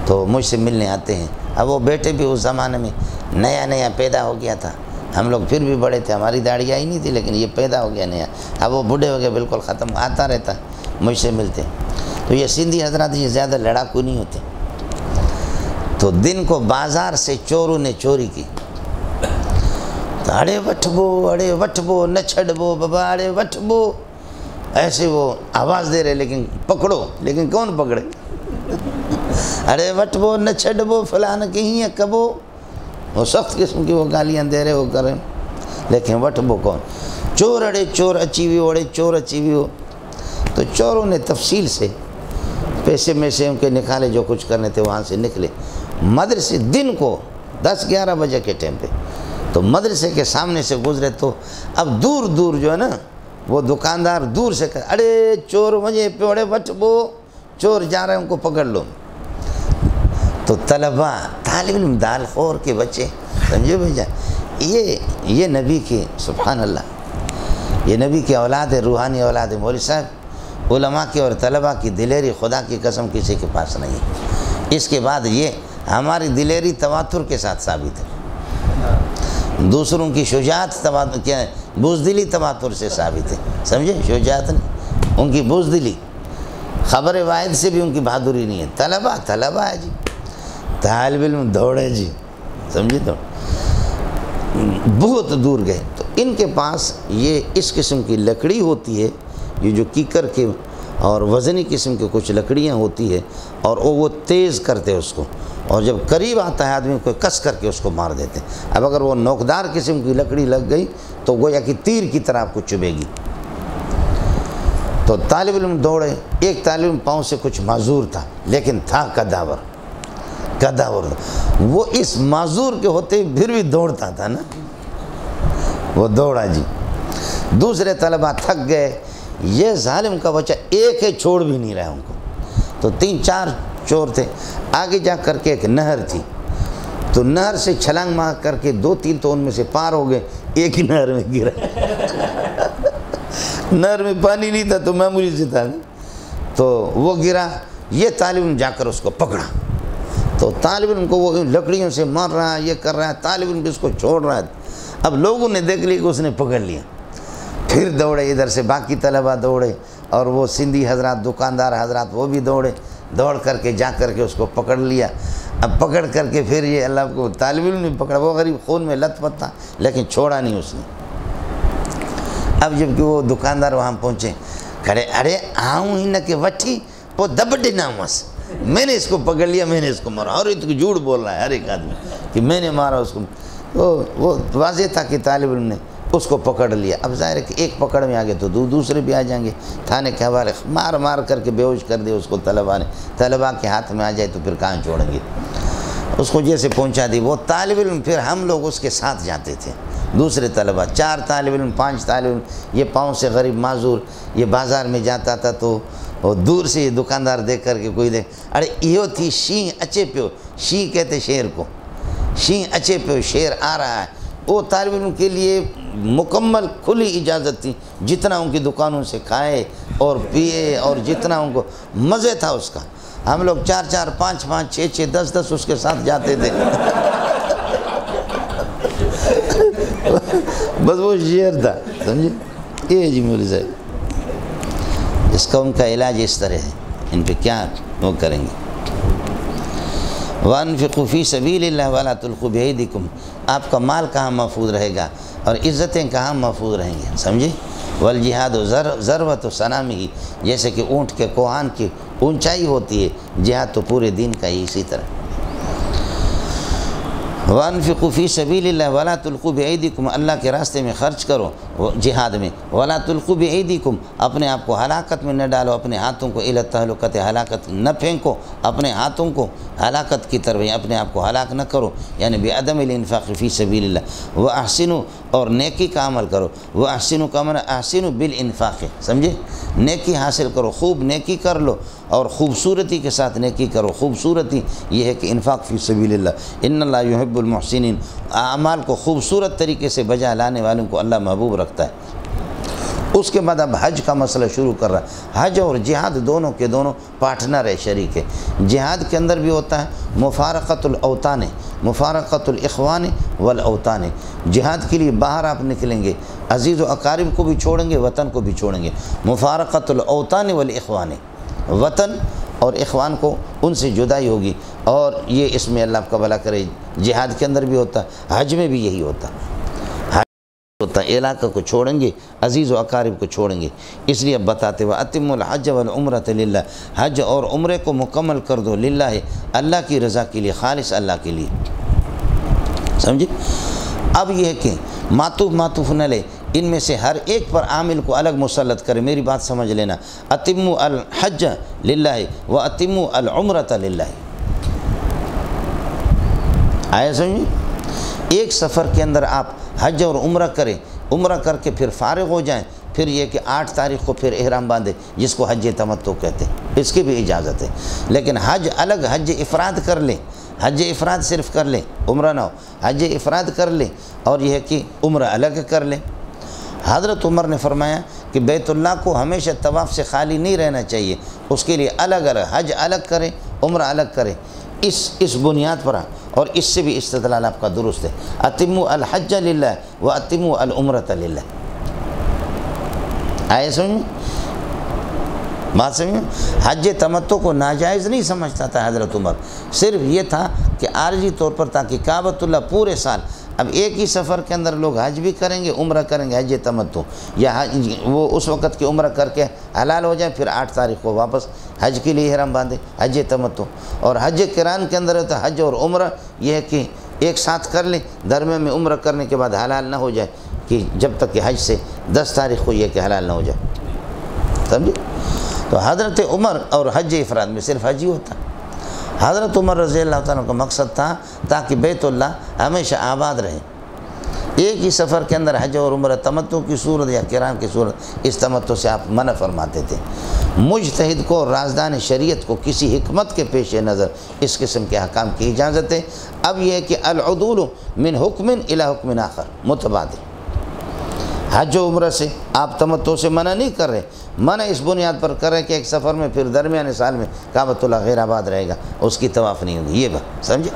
B: تو مجھ سے ملنے آتے ہیں. اب وہ بیٹے بھی اس زمانے میں نیا پیدا ہو گیا تھا. ہم لوگ پھر بھی بڑے تھے، ہماری داڑھی آئی نہیں تھی، لیکن یہ پیدا ہو گیا نیا. اب وہ بوڑھے ہو گئے، بالکل ختم. آتا رہتا مجھ سے ملتے. تو یہ سندھی حضرات یہ زیادہ لڑاکو نہیں ہوتے. تو دن کو بازار سے چوروں نے چوری کی، تو اڑے وٹھبو نہ چھڑبو بابا، اڑے وٹھبو، ایسے وہ آواز دے رہے، لیکن پکڑو، لیکن کون پکڑے. اڑے وٹھبو نہ چھڑبو فلان کہیں کبو، وہ سخت قسم کی وہ گالیاں دے رہے، وہ کریں، لیکن وٹھبو کون. چور اڑے چور اچی ہوئی، اڑے چور اچی ہوئی ہو. تو چوروں نے تفصیل سے پیسے میں سے ان کے نکالے، جو کچھ کرنے تھے وہاں سے نکلے. مدرسے دن کو 10-11 بجے کے ٹائم پہ تو مدرسے کے سامنے سے گزرے، تو اب دور دور جو ہے نا وہ دکاندار دور سے کہ اڑے چور مجھے پیوڑے وٹھبو، چور جا رہے ہیں، ان کو پکڑ لو. تو طلبہ، طالب علم، دال خور کے بچے، سمجھے بھائی، یہ نبی کے، سبحان اللہ، یہ نبی کی اولاد ہے، روحانی اولاد ہے. مولوی صاحب، علماء کی اور طلبہ کی دلیری خدا کی قسم کسی کے پاس نہیں ہے. اس کے بعد یہ ہماری دلیری تواتر کے ساتھ ثابت ہے. دوسروں کی شجاعت کیا ہے، بزدلی تواتر سے ثابت ہے. سمجھے، شجاعت نہیں، ان کی بزدلی، خبر واحد سے بھی ان کی بہادری نہیں ہے. طلبہ ہے جی، طالب علم دوڑے جی، سمجھے، تو بہت دور گئے. تو ان کے پاس یہ اس قسم کی لکڑی ہوتی ہے، یہ جو کیکر کے اور وزنی قسم کی کچھ لکڑیاں ہوتی ہے اور وہ تیز کرتے اس کو، اور جب قریب آتا ہے آدمی کو کس کر کے اس کو مار دیتے ہیں۔ اب اگر وہ نوکدار قسم کی لکڑی لگ گئی تو گویا کہ تیر کی طرح آپ کو چبھے گی۔ تو طالب علم دوڑے، ایک طالب علم پاؤں سے کچھ معذور تھا لیکن تھا قداور، وہ اس معذور کے ہوتے پھر بھی دوڑتا تھا نا، وہ دوڑا جی۔ دوسرے طلبہ تھک گئے، یہ ظالم کا بچہ ایک ہے چھوڑ بھی نہیں رہا ان کو، تو 3-4 چور تھے۔ آگے جا کر کے ایک نہر تھی، تو نہر سے چھلانگ مار کر کے 2-3 تو ان میں سے پار ہو گئے، ایک ہی نہر میں گرا۔ نہر میں پانی نہیں تھا تو معمولی سے تھا، تو وہ گرا۔ یہ طالب علم جا کر اس کو پکڑا، تو طالب علم کو وہ لکڑیوں سے مار رہا ہے، یہ کر رہا ہے، طالب علم بھی اس کو چھوڑ رہا ہے۔ اب لوگوں نے دیکھ لیا کہ اس نے پکڑ لیا، پھر دوڑے ادھر سے باقی طلبہ دوڑے، اور وہ سندھی حضرات، دکاندار حضرات وہ بھی دوڑ کر کے جا کر کے اس کو پکڑ لیا۔ اب پکڑ کر کے پھر یہ اللہ کو طالب علم نے پکڑا، وہ غریب خون میں لت پت تھا لیکن چھوڑا نہیں اس نے۔ اب جب کہ وہ دکاندار وہاں پہنچے، کھڑے، ارے آؤں ہی نہ کہ وٹھی وہ دب ڈنا مس، میں نے اس کو پکڑ لیا، میں نے اس کو مارا، اور یہ تو جھوٹ بول رہا ہے ہر ایک آدمی کہ میں نے مارا اس کو۔ وہ واضح تھا کہ طالب علم نے اس کو پکڑ لیا۔ اب ظاہر ہے کہ ایک پکڑ میں آگے تو دوسرے بھی آ جائیں گے، تھانے کے حوالے مار کر کے بے ہوش کر دے اس کو طلبہ کے ہاتھ میں آ جائے تو پھر کہاں چھوڑیں گے، اس کو جیسے پہنچا دی وہ طالب علم۔ پھر ہم لوگ اس کے ساتھ جاتے تھے، دوسرے طلبہ 4 طالب علم 5 طالب علم، یہ پاؤں سے غریب معذور، یہ بازار میں جاتا تھا تو اور دور سے یہ دکاندار دیکھ کر کے کوئی دیکھ، ارے یہ تھی شین اچے پیو، شین کہتے شیر کو، شین اچے پیو، شیر آ رہا ہے۔ وہ طالب علم کے لیے مکمل کھلی اجازت تھی، جتنا ان کی دکانوں سے کھائے اور پیے اور جتنا ان کو مزے تھا اس کا۔ ہم لوگ 4-4 5-5 6-6 10-10 اس کے ساتھ جاتے تھے۔ بس وہ شعر تھا، سمجھے؟ یہ جی مولوی صاحب، اس کا ان کا علاج اس طرح ہے، ان پہ کیا وہ کریں گے۔ وَأَنفِقُوا فِي سَبِيلِ اللَّهِ وَلَا تُلْقُوا بِأَيْدِيكُمْ، آپ کا مال کہاں محفوظ رہے گا اور عزتیں کہاں محفوظ رہیں گے، سمجھے؟ وَالْجِهَادُ ذَرْوَةُ صَنَامِهِ، جیسے کہ اونٹ کے کوہان کی اونچائی ہوتی ہے، جہاد تو پورے دین کا ہی اسی طرح۔ وَأَنفِقُوا فِي سَبِيلِ اللَّهِ وَلَا تُلْقُوا بِأَيْدِيكُمْ، اللہ کے راستے میں خرچ کرو جہاد میں۔ وَلَا تُلْقُوا بِأَيْدِيكُمْ، اپنے آپ کو ہلاکت میں نہ ڈالو، اپنے ہاتھوں کو إِلَى التَّهْلُكَةِ، ہلاکت نہ پھینکو، اپنے ہاتھوں کو ہلاکت کی طرف، اپنے آپ کو ہلاک نہ کرو، یعنی بِعَدَمِ الْإِنفَاقِ فِي سَبِيلِ اللَّهِ۔ وَأَحْسِنُوا، اور نیکی کا عمل کرو۔ وَأَحْسِنُوا کا معنی احسنوا بالانفاق، سمجھے؟ نیکی حاصل کرو، خوب نیکی کر لو اور خوبصورتی کے ساتھ نیکی کرو۔ خوبصورتی یہ ہے کہ انفاق فی سبیل اللہ، ان اللہ یحب المحسنین، اعمال کو خوبصورت طریقے سے بجا لانے والوں کو اللہ محبوب رکھتا ہے۔ اس کے بعد اب حج کا مسئلہ شروع کر رہا ہے۔ حج اور جہاد دونوں کے دونوں پارٹنر ہے، شریک ہے۔ جہاد کے اندر بھی ہوتا ہے مفارقت الاوطان، مفارقت الاخوان والاوطان، جہاد کے لیے باہر آپ نکلیں گے، عزیز و اقارب کو بھی چھوڑیں گے، وطن کو بھی چھوڑیں گے۔ مفارقت الاوطان والاخوان، وطن اور اخوان کو ان سے جدائی ہوگی، اور یہ اس میں اللہ کا بھلا کرے جہاد کے اندر بھی ہوتا ہے، حج میں بھی یہی ہوتا ہے۔ علاقہ کو چھوڑیں گے، عزیز و اقارب کو چھوڑیں گے۔ اس لیے اب بتاتے ہوئے اتم الحج والعمرۃ للہ، حج اور عمرے کو مکمل کر دو، للہ، اللہ کی رضا کے لیے، خالص اللہ کے لیے، سمجھے؟ اب یہ ہے کہ معطوف نہ لے، ان میں سے ہر ایک پر عامل کو الگ مسلط کرے۔ میری بات سمجھ لینا، اتم الحج للہ و اتم العمرۃ للہ، آیا سمجھے؟ ایک سفر کے اندر آپ حج اور عمرہ کریں، عمرہ کر کے پھر فارغ ہو جائیں، پھر یہ کہ 8 تاریخ کو پھر احرام باندھے، جس کو حج تمتع کہتے ہیں، اس کی بھی اجازت ہے۔ لیکن حج الگ، حج افراد کر لیں، حج افراد صرف کر لیں، عمرہ نہ ہو، حج افراد کر لیں، اور یہ ہے کہ عمرہ الگ کر لیں۔ حضرت عمر نے فرمایا کہ بیت اللہ کو ہمیشہ طواف سے خالی نہیں رہنا چاہیے، اس کے لیے الگ الگ حج الگ کریں، عمرہ الگ کریں، اس بنیاد پر، اور اس سے بھی استدلال آپ کا درست ہے۔ اتموا الحج للہ و اتموا العمرۃ للہ، آئے سمجھ بات سمجھ؟ حج تمتع کو ناجائز نہیں سمجھتا تھا حضرت عمر، صرف یہ تھا کہ عارضی طور پر، تاکہ کعبۃ اللہ پورے سال اب ایک ہی سفر کے اندر لوگ حج بھی کریں گے، عمرہ کریں گے، حج تمتع، یا وہ اس وقت کی عمرہ کر کے حلال ہو جائے، پھر 8 تاریخ کو واپس حج کے لیے احرام باندھے، حج تمتع۔ اور حج قران کے اندر ہوتا ہے حج اور عمرہ، یہ ہے کہ ایک ساتھ کر لیں، درمیان میں عمرہ کرنے کے بعد حلال نہ ہو جائے، کہ جب تک کہ حج سے 10 تاریخ کو یہ کہ حلال نہ ہو جائے، سمجھے؟ تو حضرت عمر اور حج افراد میں صرف حج ہی ہوتا۔ حضرت عمر رضی اللہ تعالیٰ کا مقصد تھا تاکہ بیت اللہ ہمیشہ آباد رہے، ایک ہی سفر کے اندر حج اور عمرہ تمتع کی صورت یا قران کی صورت، اس تمتع سے آپ منع فرماتے تھے۔ مجتہد کو، رازدان شریعت کو کسی حکمت کے پیش نظر اس قسم کے احکام کی اجازت ہے۔ اب یہ ہے کہ العدول من حکم الی حکم آخر متبادل، حج و عمرہ سے آپ تمتع سے منع نہیں کر رہے، منع اس بنیاد پر کر رہے کہ ایک سفر میں پھر درمیانے سال میں کعبۃ اللہ غیر آباد رہے گا، اس کی طواف نہیں ہوگی، یہ بات سمجھے؟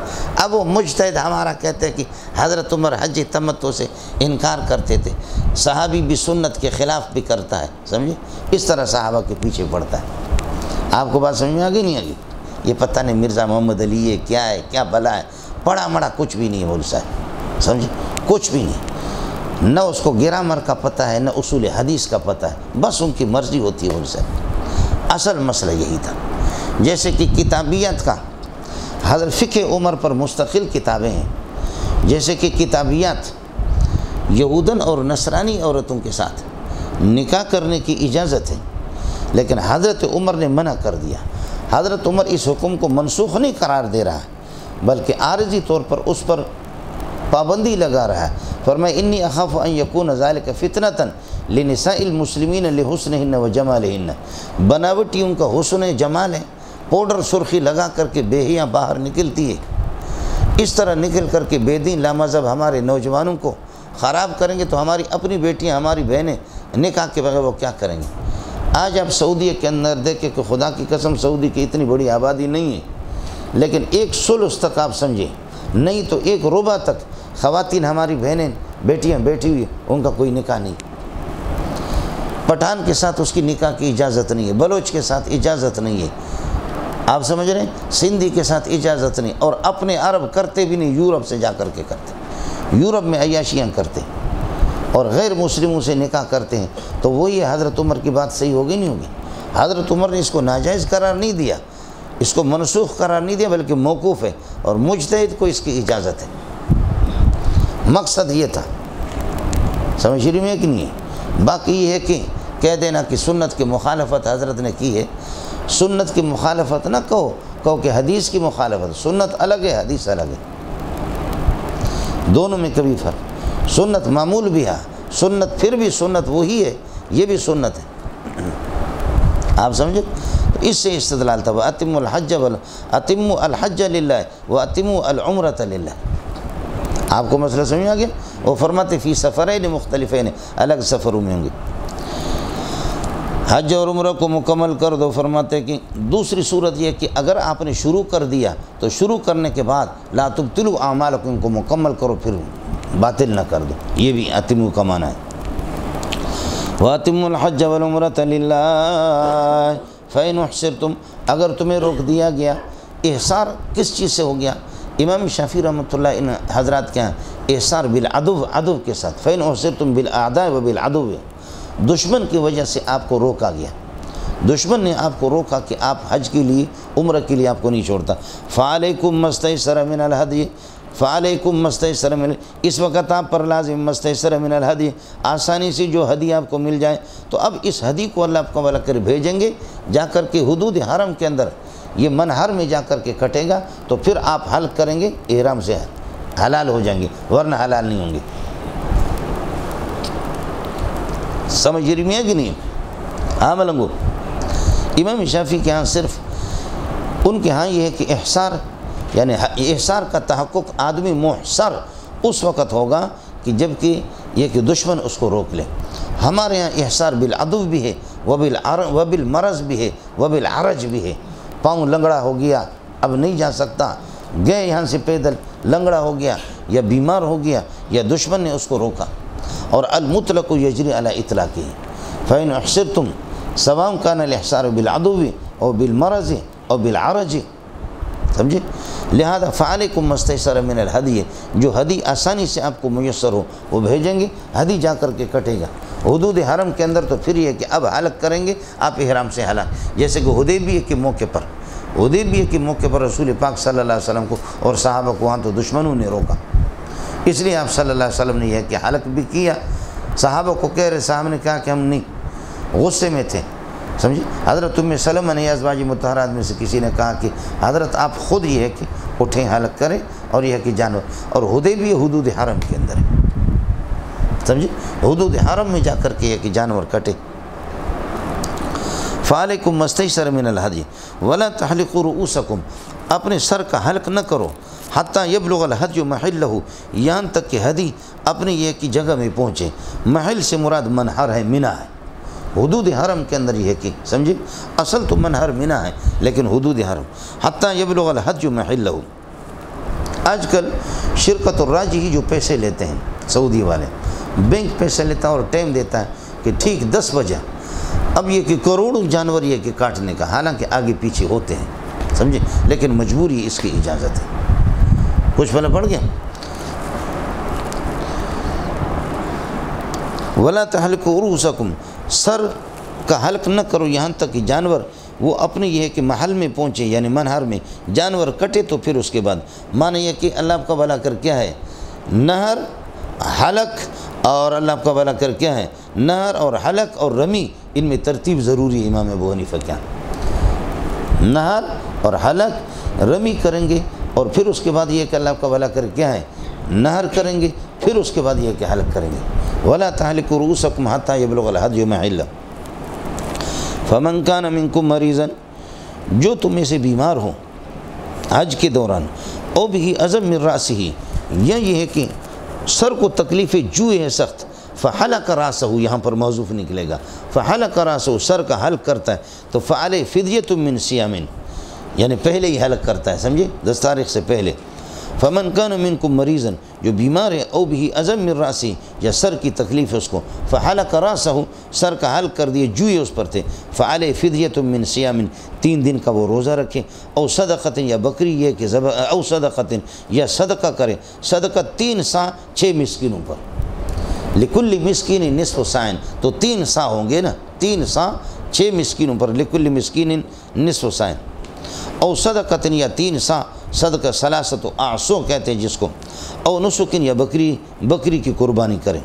B: اب وہ مجتہد ہمارا کہتے ہیں کہ حضرت عمر حج تمتع سے انکار کرتے تھے، صحابی بھی سنت کے خلاف بھی کرتا ہے، سمجھے؟ اس طرح صحابہ کے پیچھے پڑتا ہے۔ آپ کو بات سمجھ میں آگئی نہیں آگئی؟ یہ پتہ نہیں مرزا محمد علی ہے کیا بلا ہے، پڑا مڑا کچھ بھی نہیں ہے مول صاحب، سمجھے؟ کچھ بھی نہیں، نہ اس کو گرامر کا پتہ ہے، نہ اصول حدیث کا پتہ ہے، بس ان کی مرضی ہوتی ہے ان سے۔ اصل مسئلہ یہی تھا۔ جیسے کہ کتابیات کا، حضرت فقہ عمر پر مستقل کتابیں ہیں، جیسے کہ کتابیات یہودن اور نصرانی عورتوں کے ساتھ نکاح کرنے کی اجازت ہے، لیکن حضرت عمر نے منع کر دیا۔ حضرت عمر اس حکم کو منسوخ نہیں قرار دے رہا ہے، بلکہ عارضی طور پر اس پر پابندی لگا رہا ہے۔ فرمایا انی اخاف ان یکون ذالک فتنۃ لنساء المسلمین لحسنہن وجمالہن، بناوٹیوں کا حسن جمال ہے، پاؤڈر سرخی لگا کر کے بےحیاں باہر نکلتی ہے، اس طرح نکل کر کے بے دین لامذہب ہمارے نوجوانوں کو خراب کریں گے تو ہماری اپنی بیٹیاں، ہماری بہنیں نکاح کے بغیر وہ کیا کریں گے؟ آج آپ سعودی کے اندر دیکھیں کہ خدا کی قسم سعودی کی اتنی بڑی آبادی نہیں ہے، لیکن ایک ثلث تک آپ سمجھیں، نہیں تو ایک ربع تک خواتین ہماری بہنیں بیٹیاں بیٹھی ہوئی، ان کا کوئی نکاح نہیں، پٹھان کے ساتھ اس کی نکاح کی اجازت نہیں ہے، بلوچ کے ساتھ اجازت نہیں ہے، آپ سمجھ رہے ہیں؟ سندھی کے ساتھ اجازت نہیں، اور اپنے عرب کرتے بھی نہیں، یورپ سے جا کر کے کرتے، یورپ میں عیاشیاں کرتے اور غیر مسلموں سے نکاح کرتے ہیں۔ تو وہی حضرت عمر کی بات صحیح ہوگی نہیں ہوگی؟ حضرت عمر نے اس کو ناجائز قرار نہیں دیا، اس کو منسوخ قرار نہیں دیا، بلکہ موقوف ہے، اور مجتہد کو اس کی اجازت ہے۔ مقصد یہ تھا، سمجھ رہی میں کہ نہیں ہے؟ باقی یہ ہے کہ کہہ دینا کہ سنت کی مخالفت حضرت نے کی ہے، سنت کی مخالفت نہ کہو کہ حدیث کی مخالفت، سنت الگ ہے، حدیث الگ ہے، دونوں میں کبھی فرق۔ سنت معمول بھی ہے، سنت پھر بھی سنت وہی ہے، یہ بھی سنت ہے، آپ سمجھے؟ اس سے استدلال تھا وَأَتِمُّ الْحَجَّ لِلَّهِ وَأَتِمُّ الْعُمْرَةَ لِلَّهِ۔ آپ کو مسئلہ سمجھ آ گیا؟ وہ فرماتے فی سفرین مختلفین، الگ سفروں میں ہوں گے، حج اور عمرہ کو مکمل کر دو۔ فرماتے کہ دوسری صورت یہ کہ اگر آپ نے شروع کر دیا تو شروع کرنے کے بعد لا تبطلوا اعمالکم، ان کو مکمل کرو، پھر باطل نہ کر دو، یہ بھی اتموا کا معنی ہے۔ وَأَتِمُّوا الْحَجَّ وَالْعُمْرَةَ لِلَّهِ فَإِنْ أُحْصِرْتُمْ، اگر تمہیں روک دیا گیا، احصار کس چیز سے ہو گیا؟ امام شافعی رحمۃ اللہ ان حضرات کے ہیں احصار بالعدو، عدو کے ساتھ، فَإِنْ أُحْصِرْتُمْ بِالْأَعْدَاءِ وَبِالْعَدُوِّ، دشمن کی وجہ سے آپ کو روکا گیا، دشمن نے آپ کو روکا کہ آپ حج کے لیے، عمرہ کے لیے آپ کو نہیں چھوڑتا۔ فَعَلَيْكُمْ مَا اسْتَيْسَرَ مِنَ الْهَدْيِ، فَعَلَيْكُمْ مَا اسْتَيْسَرَ مِنَ، اس وقت آپ پر لازم مَا اسْتَيْسَرَ مِنَ الْهَدْيِ، آسانی سے جو ہدی آپ کو مل جائے، تو اب اس ہدی کو اللہ آپ کو والا کر بھیجیں گے، جا کر کے حدود حرم کے اندر یہ منہر میں جا کر کے کٹے گا، تو پھر آپ حل کریں گے، احرام سے حلال ہو جائیں گے، ورنہ حلال نہیں ہوں گے۔ سمجھ رہی میں ہے کہ نہیں؟ ہاں ملنگو، امام شافعی کے ہاں صرف ان کے ہاں یہ ہے کہ احصار، یعنی احصار کا تحقق آدمی محصر اس وقت ہوگا کہ جب کہ یہ کہ دشمن اس کو روک لے۔ ہمارے ہاں احصار بالعدو بھی ہے، وبالمرض بھی ہے، وبالعرج بھی ہے، پاؤں لنگڑا ہو گیا، اب نہیں جا سکتا، گئے یہاں سے پیدل، لنگڑا ہو گیا یا بیمار ہو گیا یا دشمن نے اس کو روکا۔ اور المطلق یجری علی اطلاقہ، فإن احصرتم سواء کان الاحصار بالعدو او بالمرض او بالعرج، سمجھے؟ لہذا فعلیکم مستیسر من الہدی، جو ہدی آسانی سے آپ کو میسر ہو وہ بھیجیں گے، ہدی جا کر کے کٹے گا۔ حدود حرم کے اندر تو پھر یہ ہے کہ اب حلق کریں گے آپ احرام سے حلق، جیسے کہ حدیبیہ کے موقع پر رسول پاک صلی اللہ علیہ وسلم کو اور صحابہ کو وہاں تو دشمنوں نے روکا، اس لیے آپ صلی اللہ علیہ وسلم نے یہ کہ حلق بھی کیا۔ صحابہ کو کہہ رہے، صاحب نے کہا کہ ہم نہیں، غصے میں تھے، سمجھے؟ حضرت ام سلمہ نے ازواج مطہرات میں سے کسی نے کہا کہ حضرت آپ خود یہ ہے کہ اٹھیں حلق کریں، اور یہ ہے کہ جانور، اور حدیبیہ حدود حرم کے اندر ہے، سمجھے؟ حدود حرم میں جا کر کے یہ کہ جانور کٹے۔ فعلیکم مستیسر من الہدی ولا تحلقوا رؤوسکم، اپنے سر کا حلق نہ کرو، حتیٰ یبلغ الہدی محلہ، یہاں تک کہ ہدی اپنی یہ کی جگہ میں پہنچے۔ محل سے مراد منحر ہے، منی ہے، حدود حرم کے اندر یہ ہے کہ سمجھے، اصل تو منحر منی ہے لیکن حدود حرم۔ حتیٰ یبلغ الہدی محلہ، آج کل شرکت الراجی ہی جو پیسے لیتے ہیں سعودی والے، بینک پیسے لیتا ہے اور ٹائم دیتا ہے کہ ٹھیک 10 بجے، اب یہ کہ کروڑوں جانور یہ کہ کاٹنے کا، حالانکہ آگے پیچھے ہوتے ہیں، سمجھے، لیکن مجبوری اس کی اجازت ہے۔ کچھ پہلے پڑھ گیا، ولا تحلقوا رؤوسکم، سر کا حلق نہ کرو یہاں تک کہ جانور وہ اپنے یہ ہے کہ محل میں پہنچے، یعنی منحر میں جانور کٹے، تو پھر اس کے بعد معنی یہ کہ اللہ آپ کا بھلا کر کیا ہے، نہر، حلق، اور اللہ آپ کا بھلا کر کیا ہے، نہر اور حلق اور رمی، ان میں ترتیب ضروری ہے۔ امام ابو حنیفہ کیا نہر اور حلق رمی کریں گے، اور پھر اس کے بعد یہ کہ اللہ آپ کا بھلا کر کیا ہے، نہر کریں گے، پھر اس کے بعد یہ کہ حلق کریں گے۔ ولا تحلقوا رؤوسکم حتیٰ یبلغ الہدی محلہ فمن کان منکم مریضا، جو تم میں سے بیمار ہو حج کے دوران، او بھی عظم من راسہ، یا یہ ہے کہ سر کو تکلیف جوئے ہے سخت، فحلق راسہ، یہاں پر موضوف نکلے گا، فحلق راسہ، سر کا حلق کرتا ہے، تو فعلیہ فدیۃ من صیام، یعنی پہلے ہی حلق کرتا ہے، سمجھے، 10 تاریخ سے پہلے۔ فمن کان منکم مریضا، جو بیمار ہے، او بھی عظم من راسہ، یا سر کی تکلیف ہے اس کو، فحلق راسہ، سر کا حلق کر دیے، جوئے اس پر تھے، فعلیہ فدیۃ من صیام، 3 دن کا وہ روزہ رکھے، او صدقۃ، یا بکری یہ کہ او صدقۃ، یا صدقہ کرے، صدقہ 3 سا 6 مسکینوں پر، لکل مسکین نصف ساعٍ، تو 3 سا ہوں گے نا، 3 سا 6 مسکینوں پر، لکل مسکین نصف ساعٍ، او صدقۃ، یا 3 سا صدقہ، ثلاثۃ اعصو کہتے ہیں جس کو، او نسک، یا بکری کی قربانی کریں۔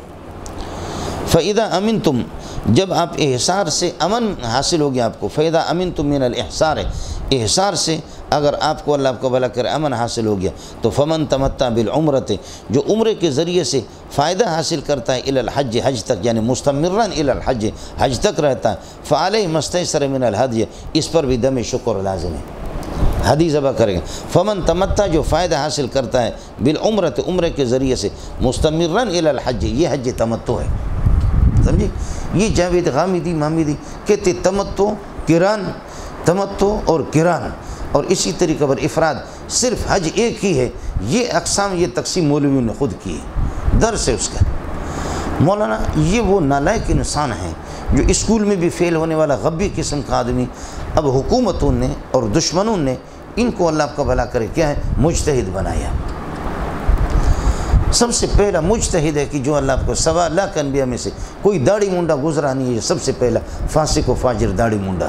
B: فَإِذَا أَمِنْتُمْ، جب آپ احصار سے امن حاصل ہو گیا آپ کو، فَإِذَا أَمِنْتُمْ مِنَ الْإِحْصَارِ، احصار سے اگر آپ کو اللہ آپ کو بھلا کرے امن حاصل ہو گیا، تو فمن تمتع بالعمرۃ، جو عمرے کے ذریعے سے فائدہ حاصل کرتا ہے، الی الحج، حج تک، یعنی مستمراً الی الحج، حج تک رہتا ہے، فعلیہ مستیسر من الہدی، اس پر بھی دم شکر لازم ہے، ہدی ذبح کرے گا۔ فمن تمتع، جو فائدہ حاصل کرتا ہے، بالعمرۃ، عمرے کے ذریعے سے، مستمراً الی الحج، یہ حج تمتع ہے، سمجھے؟ یہ جاوید غامدی مامدی کہتے تمتع اور قران، اور اسی طریقے پر افراد، صرف حج ایک ہی ہے، یہ اقسام، یہ تقسیم مولویوں نے خود کی ہے، درس ہے اس کا۔ مولانا یہ وہ نالائق انسان ہیں جو اسکول میں بھی فیل ہونے والا غبی قسم کا آدمی، اب حکومتوں نے اور دشمنوں نے ان کو اللہ کا بھلا کرے کیا ہے، مجتہد بنایا۔ سب سے پہلا مجتہد ہے کہ جو اللہ کو 1.25 لاکھ انبیاء میں سے کوئی داڑھی منڈا گزرا نہیں ہے، سب سے پہلا فاسق و فاجر داڑھی منڈا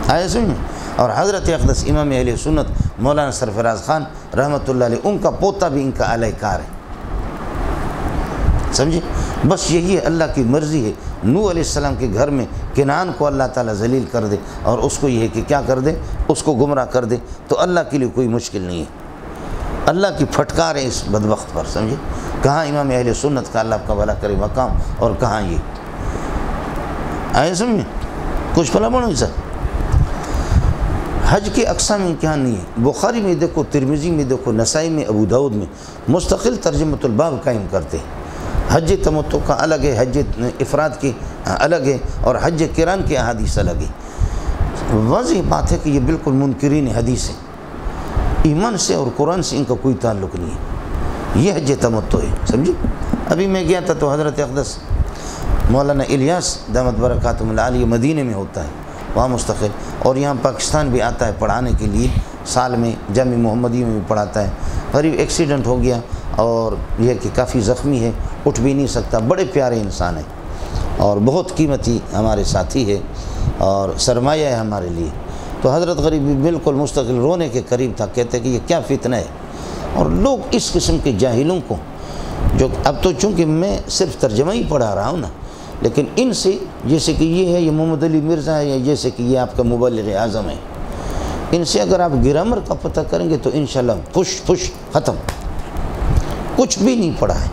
B: آیا سمجھیں۔ اور حضرت اقدس امام اہل سنت مولانا سرفراز خان رحمۃ اللہ علیہ، ان کا پوتا بھی ان کا اعلی کار ہے، سمجھے۔ بس یہی ہے، اللہ کی مرضی ہے، نوح علیہ السلام کے گھر میں کنعان کو اللہ تعالیٰ ذلیل کر دے، اور اس کو یہ ہے کہ کیا کر دے، اس کو گمراہ کر دے، تو اللہ کے لیے کوئی مشکل نہیں ہے، اللہ کی پھٹکار ہے اس بدبخت پر، سمجھے۔ کہاں امام اہل سنت کا اللہ کا بھلا کرے مقام، اور کہاں یہ آئے سمجھے۔ کچھ پلا بڑھو سر، حج کے اقسام امتحان نہیں ہے، بخاری میں دیکھو، ترمذی میں دیکھو، نسائی میں، ابو داؤد میں مستقل ترجمۃ الباب قائم کرتے ہیں۔ حج تمتع کا الگ ہے، حج افراد کی الگ ہے، اور حج قران کی احادیث الگ ہے۔ واضح بات ہے کہ یہ بالکل منکرین حدیث ہے، ایمان سے اور قرآن سے ان کا کوئی تعلق نہیں ہے، یہ حج تمتع ہے، سمجھے۔ ابھی میں گیا تھا تو حضرت اقدس مولانا الیاس دامت برکاتہم العالیہ مدینے میں ہوتا ہے، وہاں مستقل، اور یہاں پاکستان بھی آتا ہے پڑھانے کے لیے، سال میں جامعہ محمدیہ میں بھی پڑھاتا ہے۔ غریب ایکسیڈنٹ ہو گیا اور یہ کہ کافی زخمی ہے، اٹھ بھی نہیں سکتا، بڑے پیارے انسان ہے اور بہت قیمتی ہمارے ساتھی ہے اور سرمایہ ہے ہمارے لیے۔ تو حضرت غریب بھی بالکل مستقل رونے کے قریب تھا، کہتے کہ یہ کیا فتنہ ہے۔ اور لوگ اس قسم کے جاہلوں کو، جو اب تو چونکہ میں صرف ترجمہ ہی پڑھا رہا ہوں نا، لیکن ان سے جیسے کہ یہ ہے، یہ محمد علی مرزا ہے، یا جیسے کہ یہ آپ کا مبلغ اعظم ہے، ان سے اگر آپ گرامر کا پتہ کریں گے تو انشاءاللہ پش ختم، کچھ بھی نہیں پڑھا ہے،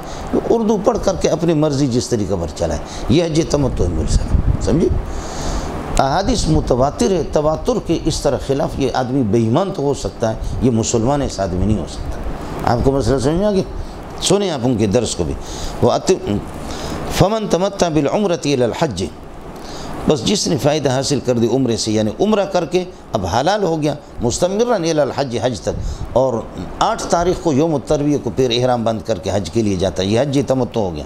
B: اردو پڑھ کر کے اپنی مرضی جس طریقے پر چلائے، یہ حج تمتع مل سکے، سمجھے۔ احادیث متواتر ہے، تواتر کے اس طرح خلاف یہ آدمی بے ایمان تو ہو سکتا ہے، یہ مسلمان ایسا آدمی نہیں ہو سکتا۔ آپ کو مسئلہ سمجھ میں آ گیا؟ سنیں آپ ان کے درس کو بھی۔ فمن تمتع بالعمرۃ الی الحج، بس جس نے فائدہ حاصل کر دی عمرے سے، یعنی عمرہ کر کے اب حلال ہو گیا، مستمرن الی الحج، حج تک، اور 8 تاریخ کو یوم الترویہ کو پھر احرام بند کر کے حج کے لیے جاتا ہے، یہ حج تمتع ہو گیا۔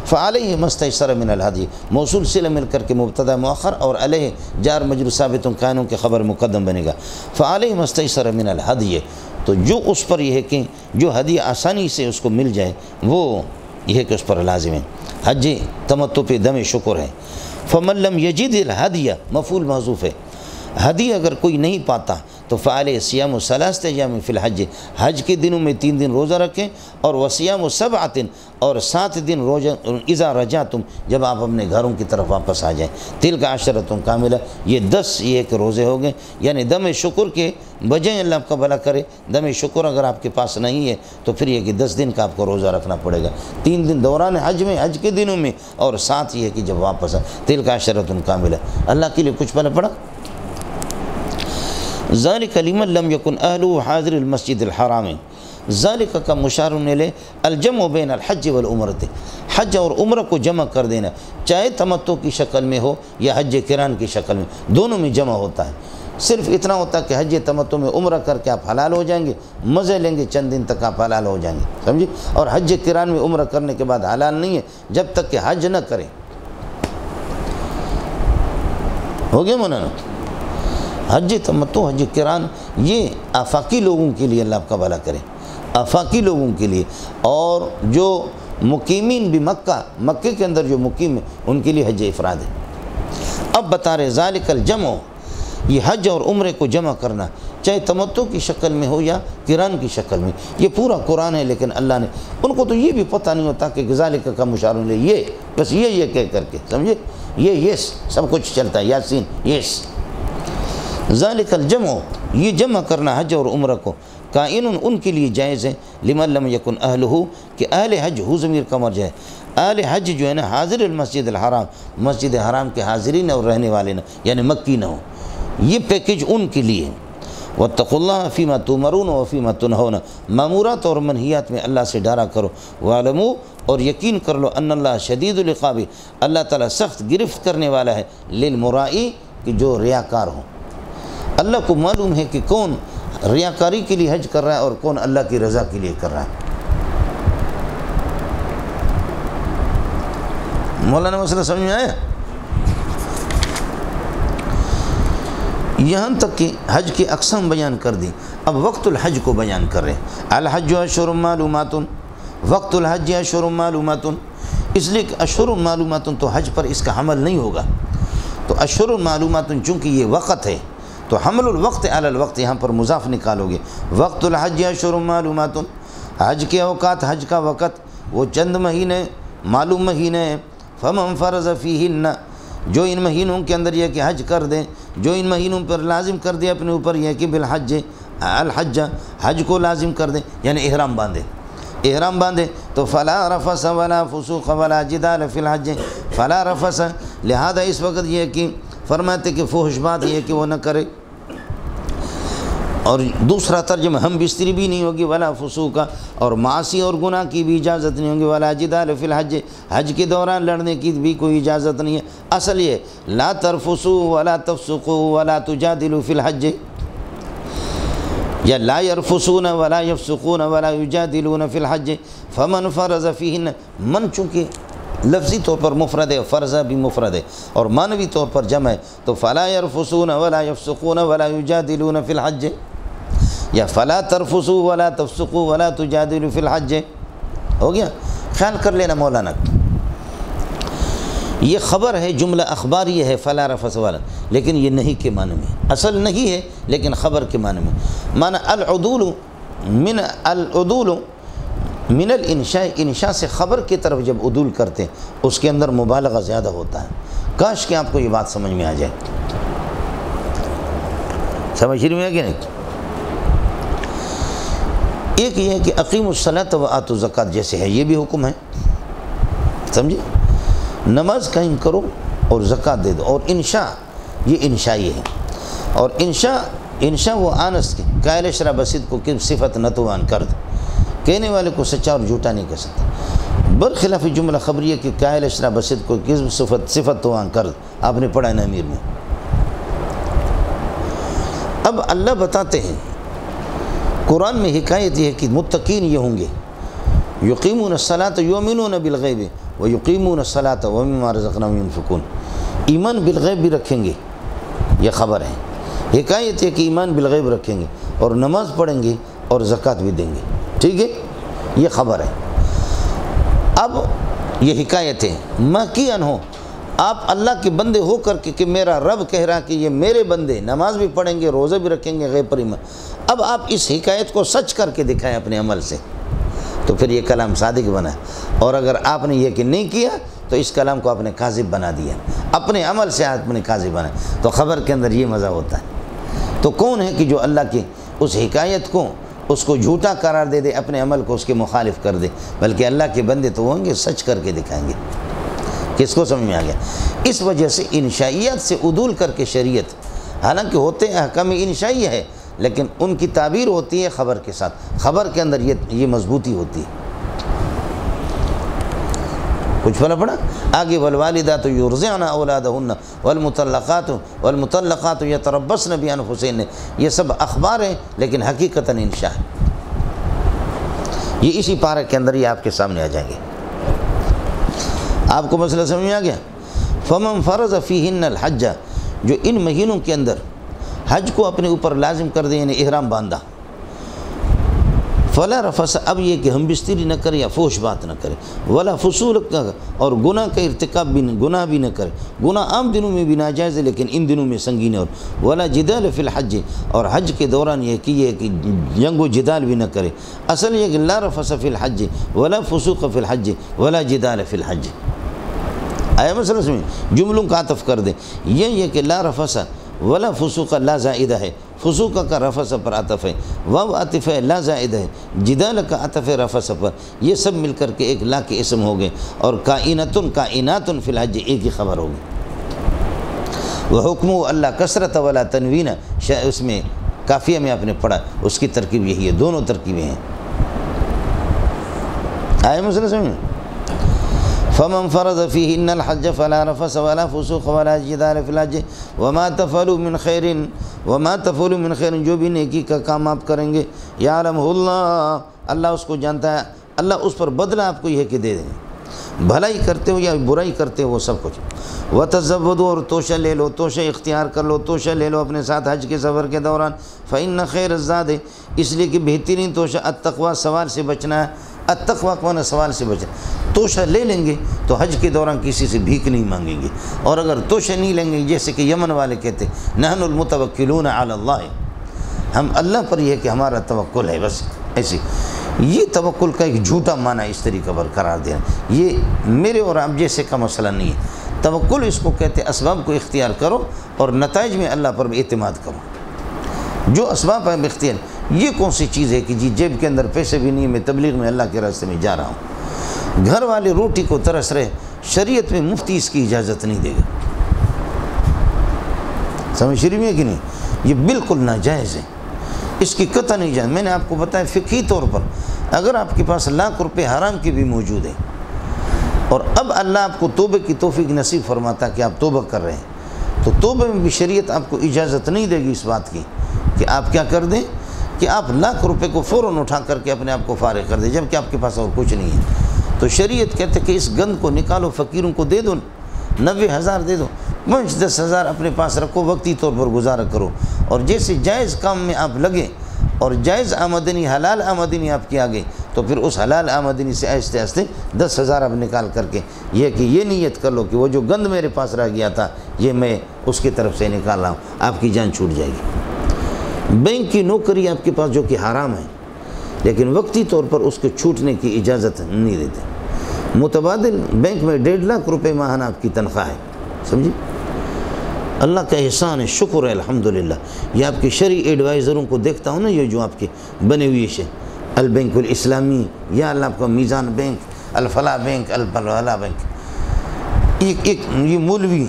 B: فعلیہ ما استیسر من الہدی، موصول صلہ مل کر کے مبتدا مؤخر، اور علیہ جار مجرور ثابت کائنوں کے خبر مقدم بنے گا۔ فعلیہ ما استیسر من الہدی، تو جو اس پر یہ ہے کہ جو ہدیہ آسانی سے اس کو مل جائے وہ یہ ہے کہ اس پر لازم ہے۔ حج تمتع پہ دم شکر ہے۔ فمن لم یجد الہدیہ، مفعول محذوف ہے، ہدیہ اگر کوئی نہیں پاتا تو فعلیہ صیام ثلاثۃ ایام فی الحج، حج کے دنوں میں 3 دن روزہ رکھیں، اور وصیام 7 اور 7 دن روزہ اذا رجعتم، جب آپ اپنے گھروں کی طرف واپس آ جائیں، تلک عشرۃ کاملہ، یہ 10 یہ ایک روزے ہو گئے، یعنی دم شکر کے بجائے اللہ آپ کا بھلا کرے، دم شکر اگر آپ کے پاس نہیں ہے تو پھر یہ کہ 10 دن کا آپ کو روزہ رکھنا پڑے گا، 3 دن دوران حج میں، حج کے دنوں میں، اور 7 یہ کہ جب واپس آئے، تلک عشرۃ کاملہ، اللہ کے لیے کچھ پڑھنا پڑا۔ ذالک لمن لم یکن اہلہ حاضر المسجد الحرام، ذالک کا مشار الیہ الجمع بین الحج والعمرۃ، حج اور عمرہ کو جمع کر دینا، چاہے تمتع کی شکل میں ہو یا حج قران کی شکل میں، دونوں میں جمع ہوتا ہے۔ صرف اتنا ہوتا ہے کہ حج تمتع میں عمرہ کر کے آپ حلال ہو جائیں گے، مزے لیں گے، چند دن تک آپ حلال ہو جائیں گے، سمجھے، اور حج قران میں عمرہ کرنے کے بعد حلال نہیں ہے جب تک کہ حج نہ کریں۔ ہو گیا مولانا؟ حج تمتع، حج قران، یہ آفاقی لوگوں کے لیے، اللہ آپ کا بھلا کرے، آفاقی لوگوں کے لیے، اور جو مقیمین بھی مکے کے اندر جو مقیم ہیں ان کے لیے حج افراد ہے۔ اب بتا رہے ذالک الجمع، یہ حج اور عمرے کو جمع کرنا، چاہے تمتع کی شکل میں ہو یا قران کی شکل میں، یہ پورا قرآن ہے، لیکن اللہ نے ان کو تو یہ بھی پتہ نہیں ہوتا کہ ذالک کا مشار الیہ، یہ بس یہ کہہ کر کے، سمجھے، یہ سب کچھ چلتا ہے، یاسین یس۔ ذالک الجمع، یہ جمع کرنا حج اور عمرہ کو، کائن ان کے لیے جائز ہے، لمن لم یکن اہلہ، کہ اہل حج ہو ضمیر کا مرجع ہے، اہل حج جو ہے نا حاضر المسجد الحرام، مسجد حرام کے حاضرین اور رہنے والے نہ، یعنی مکی نہ ہو، یہ پیکج ان کے لیے ہے۔ واتقوا اللہ فیما تؤمرون وفیما تنہون، مامورات اور منہیات میں اللہ سے ڈرا کرو، وعلموا، اور یقین کر لو، ان اللہ شدید العقاب، اللہ تعالیٰ سخت گرفت کرنے والا ہے، للمرائی، کہ جو ریاکار ہوں۔ اللہ کو معلوم ہے کہ کون ریاکاری کے لیے حج کر رہا ہے اور کون اللہ کی رضا کے لیے کر رہا ہے۔ مولانا مسئلہ سمجھ میں آیا؟ یہاں تک کہ حج کی اقسام بیان کر دی، اب وقت الحج کو بیان کر رہے ہیں۔ الحج اشہر معلومات، وقت الحج اشہر معلومات، اس لیے کہ اشہر معلومات تو حج پر اس کا حمل نہیں ہوگا، تو اشہر معلومات چونکہ یہ وقت ہے تو حمل الوقت علی الوقت، یہاں پر مضاف نکالو گے۔ وقت الحج اشہر معلومات، حج کے اوقات، حج کا وقت وہ چند مہینے، معلوم مہینے ہیں۔ فمن فرض فیہن، جو ان مہینوں کے اندر یہ کہ حج کر دیں، جو ان مہینوں پر لازم کر دے اپنے اوپر یہ کہ بالحج، الحج، حج کو لازم کر دیں، یعنی احرام باندھے تو فلا رفث ولا فسوق ولا جدال فی الحج، فلا رفث، لہذا اس وقت یہ کہ فرماتے کہ فحش بات یہ کہ وہ نہ کرے، اور دوسرا ترجمہ ہم بستری بھی نہیں ہوگی، ولا فسوق، اور معاصی اور گناہ کی بھی اجازت نہیں ہوگی، ولا جدال فی الحج، حج کے دوران لڑنے کی بھی کوئی اجازت نہیں ہے۔ اصل یہ لا ترفسوا ولا تفسقوا ولا تجادلوا فی الحج، یا لا يرفسون ولا يفسقون ولا يجادلون فی الحج، فمن فرض فیہن، من چونکہ لفظی طور پر مفرد ہے، فرضہ بھی مفرد ہے، اور معنوی طور پر جمع ہے، تو فلا يرفسون ولا يفسقون ولا يجادلون فی الحج، یا فلا ترفسوا ولا تفسقوا ولا تجادلوا فی الحج، ہو گیا؟ خیال کر لینا مولانا، یہ خبر ہے، جملہ اخباری ہے فلا رفث والا، لیکن یہ نہیں کے معنی میں، اصل نہیں ہے لیکن خبر کے معنی میں، معنی العدول من الانشاء، انشاء سے خبر کی طرف جب عدول کرتے ہیں اس کے اندر مبالغہ زیادہ ہوتا ہے۔ کاش کہ آپ کو یہ بات سمجھ میں آ جائے، سمجھ رہی میں ہے کہ نہیں؟ ایک یہ ہے کہ اقیموا الصلاۃ وآتوا الزکوٰۃ جیسے ہے، یہ بھی حکم ہے، سمجھے؟ نماز قائم کرو اور زکوٰۃ دے دو، اور انشاء یہ انشائی ہے، اور انشاء وہ آنس کے قائل اشرا بسید کو کہ صفت نتوان کر دے، کہنے والے کو سچا اور جھوٹا نہیں کہہ سکتا، برخلاف جملہ خبریہ کہ قائل اشرا بسید کو کس صفت توان کر دے، آپ نے پڑھا ہے نا امیر میں۔ اب اللہ بتاتے ہیں قرآن میں حکایت یہ ہے کہ متقین یہ ہوں گے، یقیمون الصلاۃ یؤمنون بالغیب ویقیمون الصلاۃ ومما رزقناہم ینفقون، ایمان بالغیب بھی رکھیں گے، یہ خبر ہے، حکایت ہے کہ ایمان بالغیب رکھیں گے اور نماز پڑھیں گے اور زکوٰۃ بھی دیں گے، ٹھیک ہے، یہ خبر ہے۔ اب یہ حکایت ہے، ماکیان ہو آپ اللہ کے بندے ہو کر کے کہ میرا رب کہہ رہا کہ یہ میرے بندے نماز بھی پڑھیں گے، روزہ بھی رکھیں گے، غیب پر ایمان، اب آپ اس حکایت کو سچ کر کے دکھائیں اپنے عمل سے، تو پھر یہ کلام صادق بنا ہے، اور اگر آپ نے یہ کہ نہیں کیا تو اس کلام کو آپ نے کاذب بنا دیا، اپنے عمل سے آپ نے کاذب بنا، تو خبر کے اندر یہ مزہ ہوتا ہے۔ تو کون ہے کہ جو اللہ کی اس حکایت کو اس کو جھوٹا قرار دے دے، اپنے عمل کو اس کے مخالف کر دے، بلکہ اللہ کے بندے تو ہوں گے سچ کر کے دکھائیں گے۔ کس کو سمجھ میں آ گیا؟ اس وجہ سے انشائیات سے عدول کر کے شریعت، حالانکہ ہوتے ہیں احکام انشائی ہے، لیکن ان کی تعبیر ہوتی ہے خبر کے ساتھ، خبر کے اندر یہ مضبوطی ہوتی ہے۔ کچھ پھلا پڑا آگے، والوالدات یرضعن اولادہن والمطلقات یتربصن بانفسہن، یہ سب اخبار ہیں لیکن حقیقتاً انشاء ہے، یہ اسی پارہ کے اندر یہ آپ کے سامنے آ جائیں گے۔ آپ کو مسئلہ سمجھ میں آ گیا؟ فمن فرض فیہن الحج، جو ان مہینوں کے اندر حج کو اپنے اوپر لازم کر دیں، یعنی احرام باندھا، فلا رفث، اب یہ کہ ہم بستری نہ کرے یا فوش بات نہ کرے، ولا فسوق، اور گناہ کا ارتکاب بھی، گناہ بھی نہ کرے، گناہ عام دنوں میں بھی ناجائز ہے لیکن ان دنوں میں سنگین ہے، اور ولا جدال فی الحج، اور حج کے دوران یہ کہ جنگ و جدال بھی نہ کرے، اصل یہ کہ لا رفث فی الحج ولا فسوق فی الحج ولا جدال فی الحج، آیا مسئلہ سمجھ؟ جملوں کا عطف کر دیں، یہ کہ لا رفث ولا فسوق لا زائدہ ہے، فسوق کا رفث پر عطف ہے، واو عطف ہے، لا زائدہ ہے، جدال کا عطف ہے رفث پر، یہ سب مل کر کے ایک لا کے اسم ہو گئے، اور کائنات فی الحج ایک ہی خبر ہوگی۔ وحکم اللہ کثرت ولا تنوین، اس میں کافیہ میں آپ نے پڑھا، اس کی ترکیب یہی ہے، دونوں ترکیبیں ہیں، آئے مسئلہ سمجھ؟ فمن فرض فیہن الحج فلا رفث ولا فسوق ولا جدال فی الحج وما تفعلوا من خیر، جو بھی نیکی کا کام آپ کریں گے، یعلمہ اللہ اس کو جانتا ہے، اللہ اس پر بدلہ آپ کو یہ کہ دے دیں، بھلائی کرتے ہو یا برائی کرتے ہو وہ سب کچھ۔ وتزودوا، اور توشہ لے لو، توشہ اختیار کر لو، توشہ لے لو اپنے ساتھ حج کے سفر کے دوران، فإن خیر الزاد، اس لیے کہ بہترین توشہ التقویٰ، سوال سے بچنا ہے، التقویٰ کو نا سوال سے بچنا، توشہ لے لیں گے تو حج کے دوران کسی سے بھیک نہیں مانگیں گے، اور اگر توشہ نہیں لیں گے جیسے کہ یمن والے کہتے نحن المتوکلون علی اللہ، ہم اللہ پر یہ کہ ہمارا توکل ہے، بس ایسی، یہ توکل کا ایک جھوٹا معنی اس طریقہ پر قرار دینا، یہ میرے اور آپ جیسے کا مسئلہ نہیں ہے، توکل اس کو کہتے ہیں اسباب کو اختیار کرو اور نتائج میں اللہ پر اعتماد کرو، جو اسباب ہیں اختیار، یہ کون سی چیز ہے کہ جی جیب کے اندر پیسے بھی نہیں، میں تبلیغ میں اللہ کے راستے میں جا رہا ہوں، گھر والے روٹی کو ترس رہے، شریعت میں مفتی اس کی اجازت نہیں دے گا، سمجھ شریف میں کہ نہیں؟ یہ بالکل ناجائز ہے، اس کی قطع نہیں جائز۔ میں نے آپ کو بتایا فقہی طور پر اگر آپ کے پاس لاکھ روپے حرام کے بھی موجود ہیں اور اب اللہ آپ کو توبہ کی توفیق نصیب فرماتا کہ آپ توبہ کر رہے ہیں، تو توبہ میں بھی شریعت آپ کو اجازت نہیں دے گی اس بات کی کہ آپ کیا کر دیں کہ آپ لاکھ روپے کو فوراً اٹھا کر کے اپنے آپ کو فارغ کر دیں، جبکہ آپ کے پاس اور کچھ نہیں ہے۔ تو شریعت کہتے کہ اس گند کو نکالو، فقیروں کو دے دو، 90,000 دے دو، 5-10,000 اپنے پاس رکھو، وقتی طور پر گزارا کرو، اور جیسے جائز کام میں آپ لگے اور جائز آمدنی حلال آمدنی آپ کی آ گئی تو پھر اس حلال آمدنی سے آہستہ آہستہ 10,000 آپ نکال کر کے یہ کہ یہ نیت کر لو کہ وہ جو گند میرے پاس رہ گیا تھا یہ میں اس کی طرف سے نکال رہا ہوں، آپ کی جان چھوٹ جائے گی۔ بینک کی نوکری آپ کے پاس جو کہ حرام ہے لیکن وقتی طور پر اس کے چھوٹنے کی اجازت نہیں دیتے۔ متبادل بینک میں 1.5 لاکھ روپے ماہانہ آپ کی تنخواہ ہے، سمجھے؟ اللہ کا احسان ہے، شکر ہے الحمدللہ۔ یہ آپ کے شرعی ایڈوائزروں کو دیکھتا ہوں نا، یہ جو آپ کے بنے ہوئے ہیں، البینک الاسلامی یا اللہ آپ کا میزان بینک، الفلاح بینک، الفلاح بینک، ایک یہ مولوی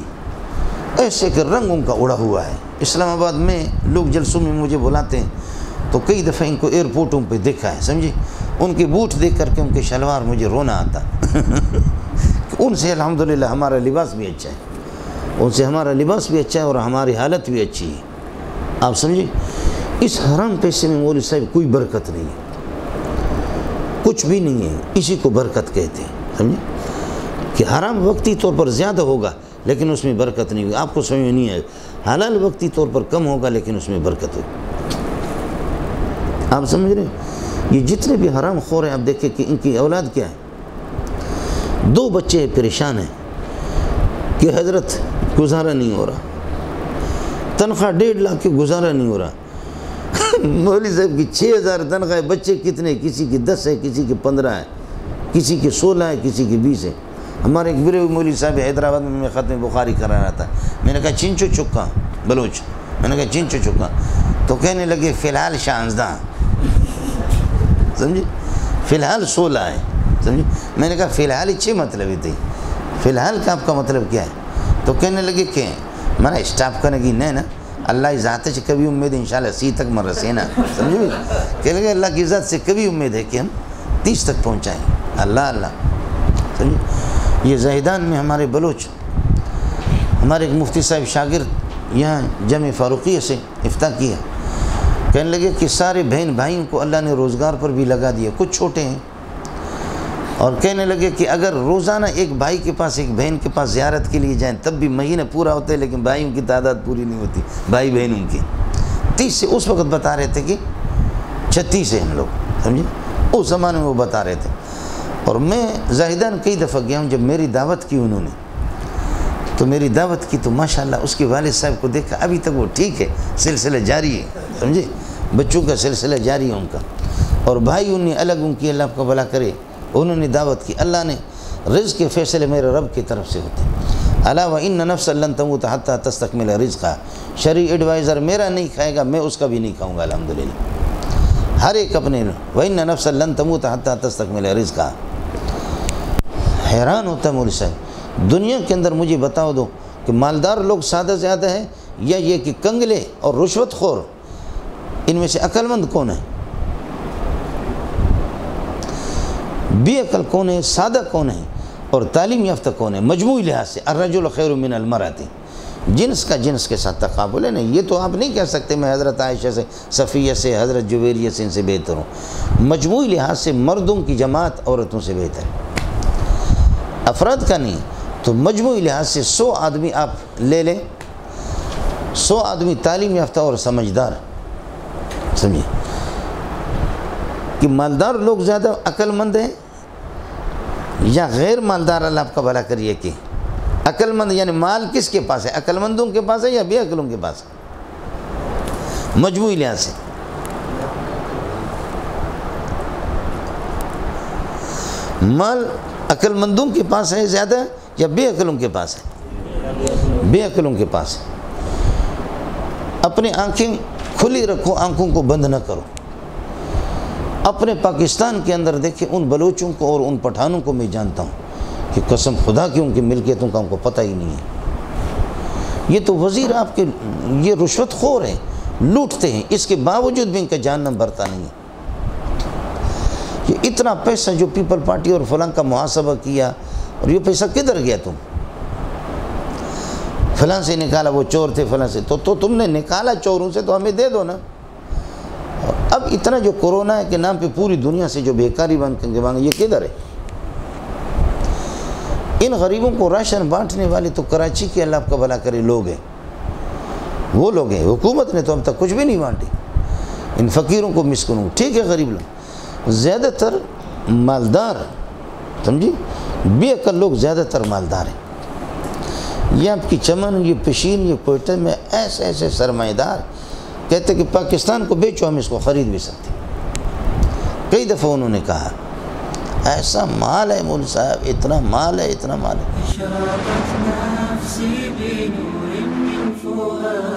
B: ایسے کہ رنگ ان کا اڑا ہوا ہے۔ اسلام آباد میں لوگ جلسوں میں مجھے بلاتے ہیں تو کئی دفعہ ان کو ایئرپورٹوں پہ دیکھا ہے، سمجھے؟ ان کے بوٹ دیکھ کر کے ان کے شلوار مجھے رونا آتا ان سے الحمدللہ ہمارا لباس بھی اچھا ہے، ان سے ہمارا لباس بھی اچھا ہے اور ہماری حالت بھی اچھی ہے، آپ سمجھے؟ اس حرام پیسے میں مولوی صاحب کوئی برکت نہیں ہے، کچھ بھی نہیں ہے، اسی کو برکت کہتے ہیں، سمجھے؟ کہ حرام وقتی طور پر زیادہ ہوگا لیکن اس میں برکت نہیں ہوگی، آپ کو سمجھ میں نہیں آئے۔ حلال وقتی طور پر کم ہوگا لیکن اس میں برکت ہوگی، آپ سمجھ رہے ہیں؟ یہ جتنے بھی حرام خور ہیں آپ دیکھیں کہ ان کی اولاد کیا ہے، 2 بچے پریشان ہیں کہ حضرت گزارا نہیں ہو رہا، تنخواہ 1.5 لاکھ کی گزارا نہیں ہو رہا مولوی صاحب کی 6,000 تنخواہ، بچے کتنے، کسی کی 10 ہے، کسی کی 15 ہے، کسی کی 16 ہے، کسی کی 20 ہے۔ ہمارے ایک بڑے مولوی صاحب حیدرآباد میں ختم بخاری کرا رہا تھا، میں نے کہا چنچو چکا بلوچ، میں نے کہا چنچو چکا، تو کہنے لگے فی الحال 16، سمجھے؟ فی الحال 16 ہے، سمجھے؟ میں نے کہا فی الحال 6 مطلب ہی تھی، فی الحال کا آپ کا مطلب کیا ہے؟ تو کہنے لگے کہ میں اسٹاف کرنے کی نہیں نا، اللہ ذات سے کبھی امید انشاءاللہ 80 تک میں رسے نا، سمجھے؟ کہنے لگے اللہ کی ذات سے کبھی امید ہے کہ ہم 30 تک پہنچائیں، اللہ اللہ، سمجھے؟ یہ زاہدان میں ہمارے بلوچ، ہمارے ایک مفتی صاحب شاگرد یہاں جامع فاروقیہ سے افتاح کیا، کہنے لگے کہ سارے بہن بھائیوں کو اللہ نے روزگار پر بھی لگا دیا، کچھ چھوٹے ہیں، اور کہنے لگے کہ اگر روزانہ ایک بھائی کے پاس ایک بہن کے پاس زیارت کے لیے جائیں تب بھی مہینہ پورا ہوتا ہے لیکن بھائیوں کی تعداد پوری نہیں ہوتی، بھائی بہنوں کی 30 سے اس وقت بتا رہے تھے کہ 36 ہے ہم لوگ، سمجھے؟ اس زمانے میں وہ بتا رہے تھے۔ اور میں زاہدان کئی دفعہ گیا ہوں، جب میری دعوت کی انہوں نے تو میری دعوت کی تو ماشاءاللہ اس کے والد صاحب کو دیکھا، ابھی تک وہ ٹھیک ہے، سلسلہ جاری ہے، سمجھے؟ بچوں کا سلسلہ جاری ہے ان کا، اور بھائی انہیں الگ ان کی اللہ آپ کو بھلا کرے، انہوں نے دعوت کی۔ اللہ نے رزق کے فیصلے میرے رب کی طرف سے ہوتے ہیں، الا وان نفسا لن تموت حتی تستکمل رزقها، شرعی ایڈوائزر میرا نہیں کھائے گا، میں اس کا بھی نہیں کھاؤں گا الحمدللہ، ہر ایک اپنے وان نفسا لن تموت حتی تستکمل رزقها۔ حیران ہوتا ہے مولوی صاحب، دنیا کے اندر مجھے بتاؤ دو کہ مالدار لوگ سادہ زیادہ ہیں یا یہ کہ کنگلے اور رشوت خور، ان میں سے عقل مند کون ہے، بے عقل کون ہے، سادہ کون ہے، اور تعلیم یافتہ کون ہے؟ مجموعی لحاظ سے الرجل خیر من المرأۃ، جنس کا جنس کے ساتھ تقابل ہے نا، یہ تو آپ نہیں کہہ سکتے میں حضرت عائشہ سے، صفیہ سے، حضرت جویریہ سے ان سے بہتر ہوں، مجموعی لحاظ سے مردوں کی جماعت عورتوں سے بہتر ہے، افراد کا نہیں، تو مجموعی لحاظ سے 100 آدمی آپ لے لیں، 100 آدمی تعلیم یافتہ اور سمجھدار، سمجھے کہ مالدار لوگ زیادہ عقل مند ہیں یا غیر مالدار، اللہ آپ کا بھلا کریے کہ عقل مند یعنی مال کس کے پاس ہے، عقل مندوں کے پاس ہے یا بے عقلوں کے پاس ہے؟ مجموعی لحاظ سے مال عقل مندوں کے پاس ہے زیادہ یا بے عقلوں کے پاس ہے؟ بے عقلوں کے پاس ہے۔ اپنی آنکھیں کھلی رکھو، آنکھوں کو بند نہ کرو۔ اپنے پاکستان کے اندر دیکھیں ان بلوچوں کو اور ان پٹھانوں کو میں جانتا ہوں کہ قسم خدا کی ان کی ملکیتوں کا ان کو پتہ ہی نہیں ہے، یہ تو وزیر آپ کے یہ رشوت خور ہیں، لوٹتے ہیں، اس کے باوجود بھی ان کا جہنم بھرتا نہیں ہے۔ یہ اتنا پیسہ جو پیپل پارٹی اور فلاں کا محاسبہ کیا، اور یہ پیسہ کدھر گیا؟ تم فلاں سے نکالا، وہ چور تھے فلاں سے، تو تم نے نکالا چوروں سے تو ہمیں دے دو نا۔ اب اتنا جو کورونا کے نام پہ پوری دنیا سے جو بیکاری بن کے مانگے، یہ کدھر ہے؟ ان غریبوں کو راشن بانٹنے والے تو کراچی کے اللہ آپ کا بھلا کرے لوگ ہیں، وہ لوگ ہیں، حکومت نے تو اب تک کچھ بھی نہیں بانٹی ان فقیروں کو، مسکینوں، ٹھیک ہے غریب لوگ، زیادہ تر مالدار، سمجھی، بے عقل لوگ زیادہ تر مالدار ہیں۔ یہ آپ کی چمن، یہ پشین، یہ کوئٹہ میں ایسے ایسے سرمایہ دار کہتے کہ پاکستان کو بیچو، ہم اس کو خرید بھی سکتے۔ کئی دفعہ انہوں نے کہا ایسا مال ہے مول صاحب، اتنا مال ہے، اتنا مال ہے۔
A: اشرقت نفسي بنور من فؤادي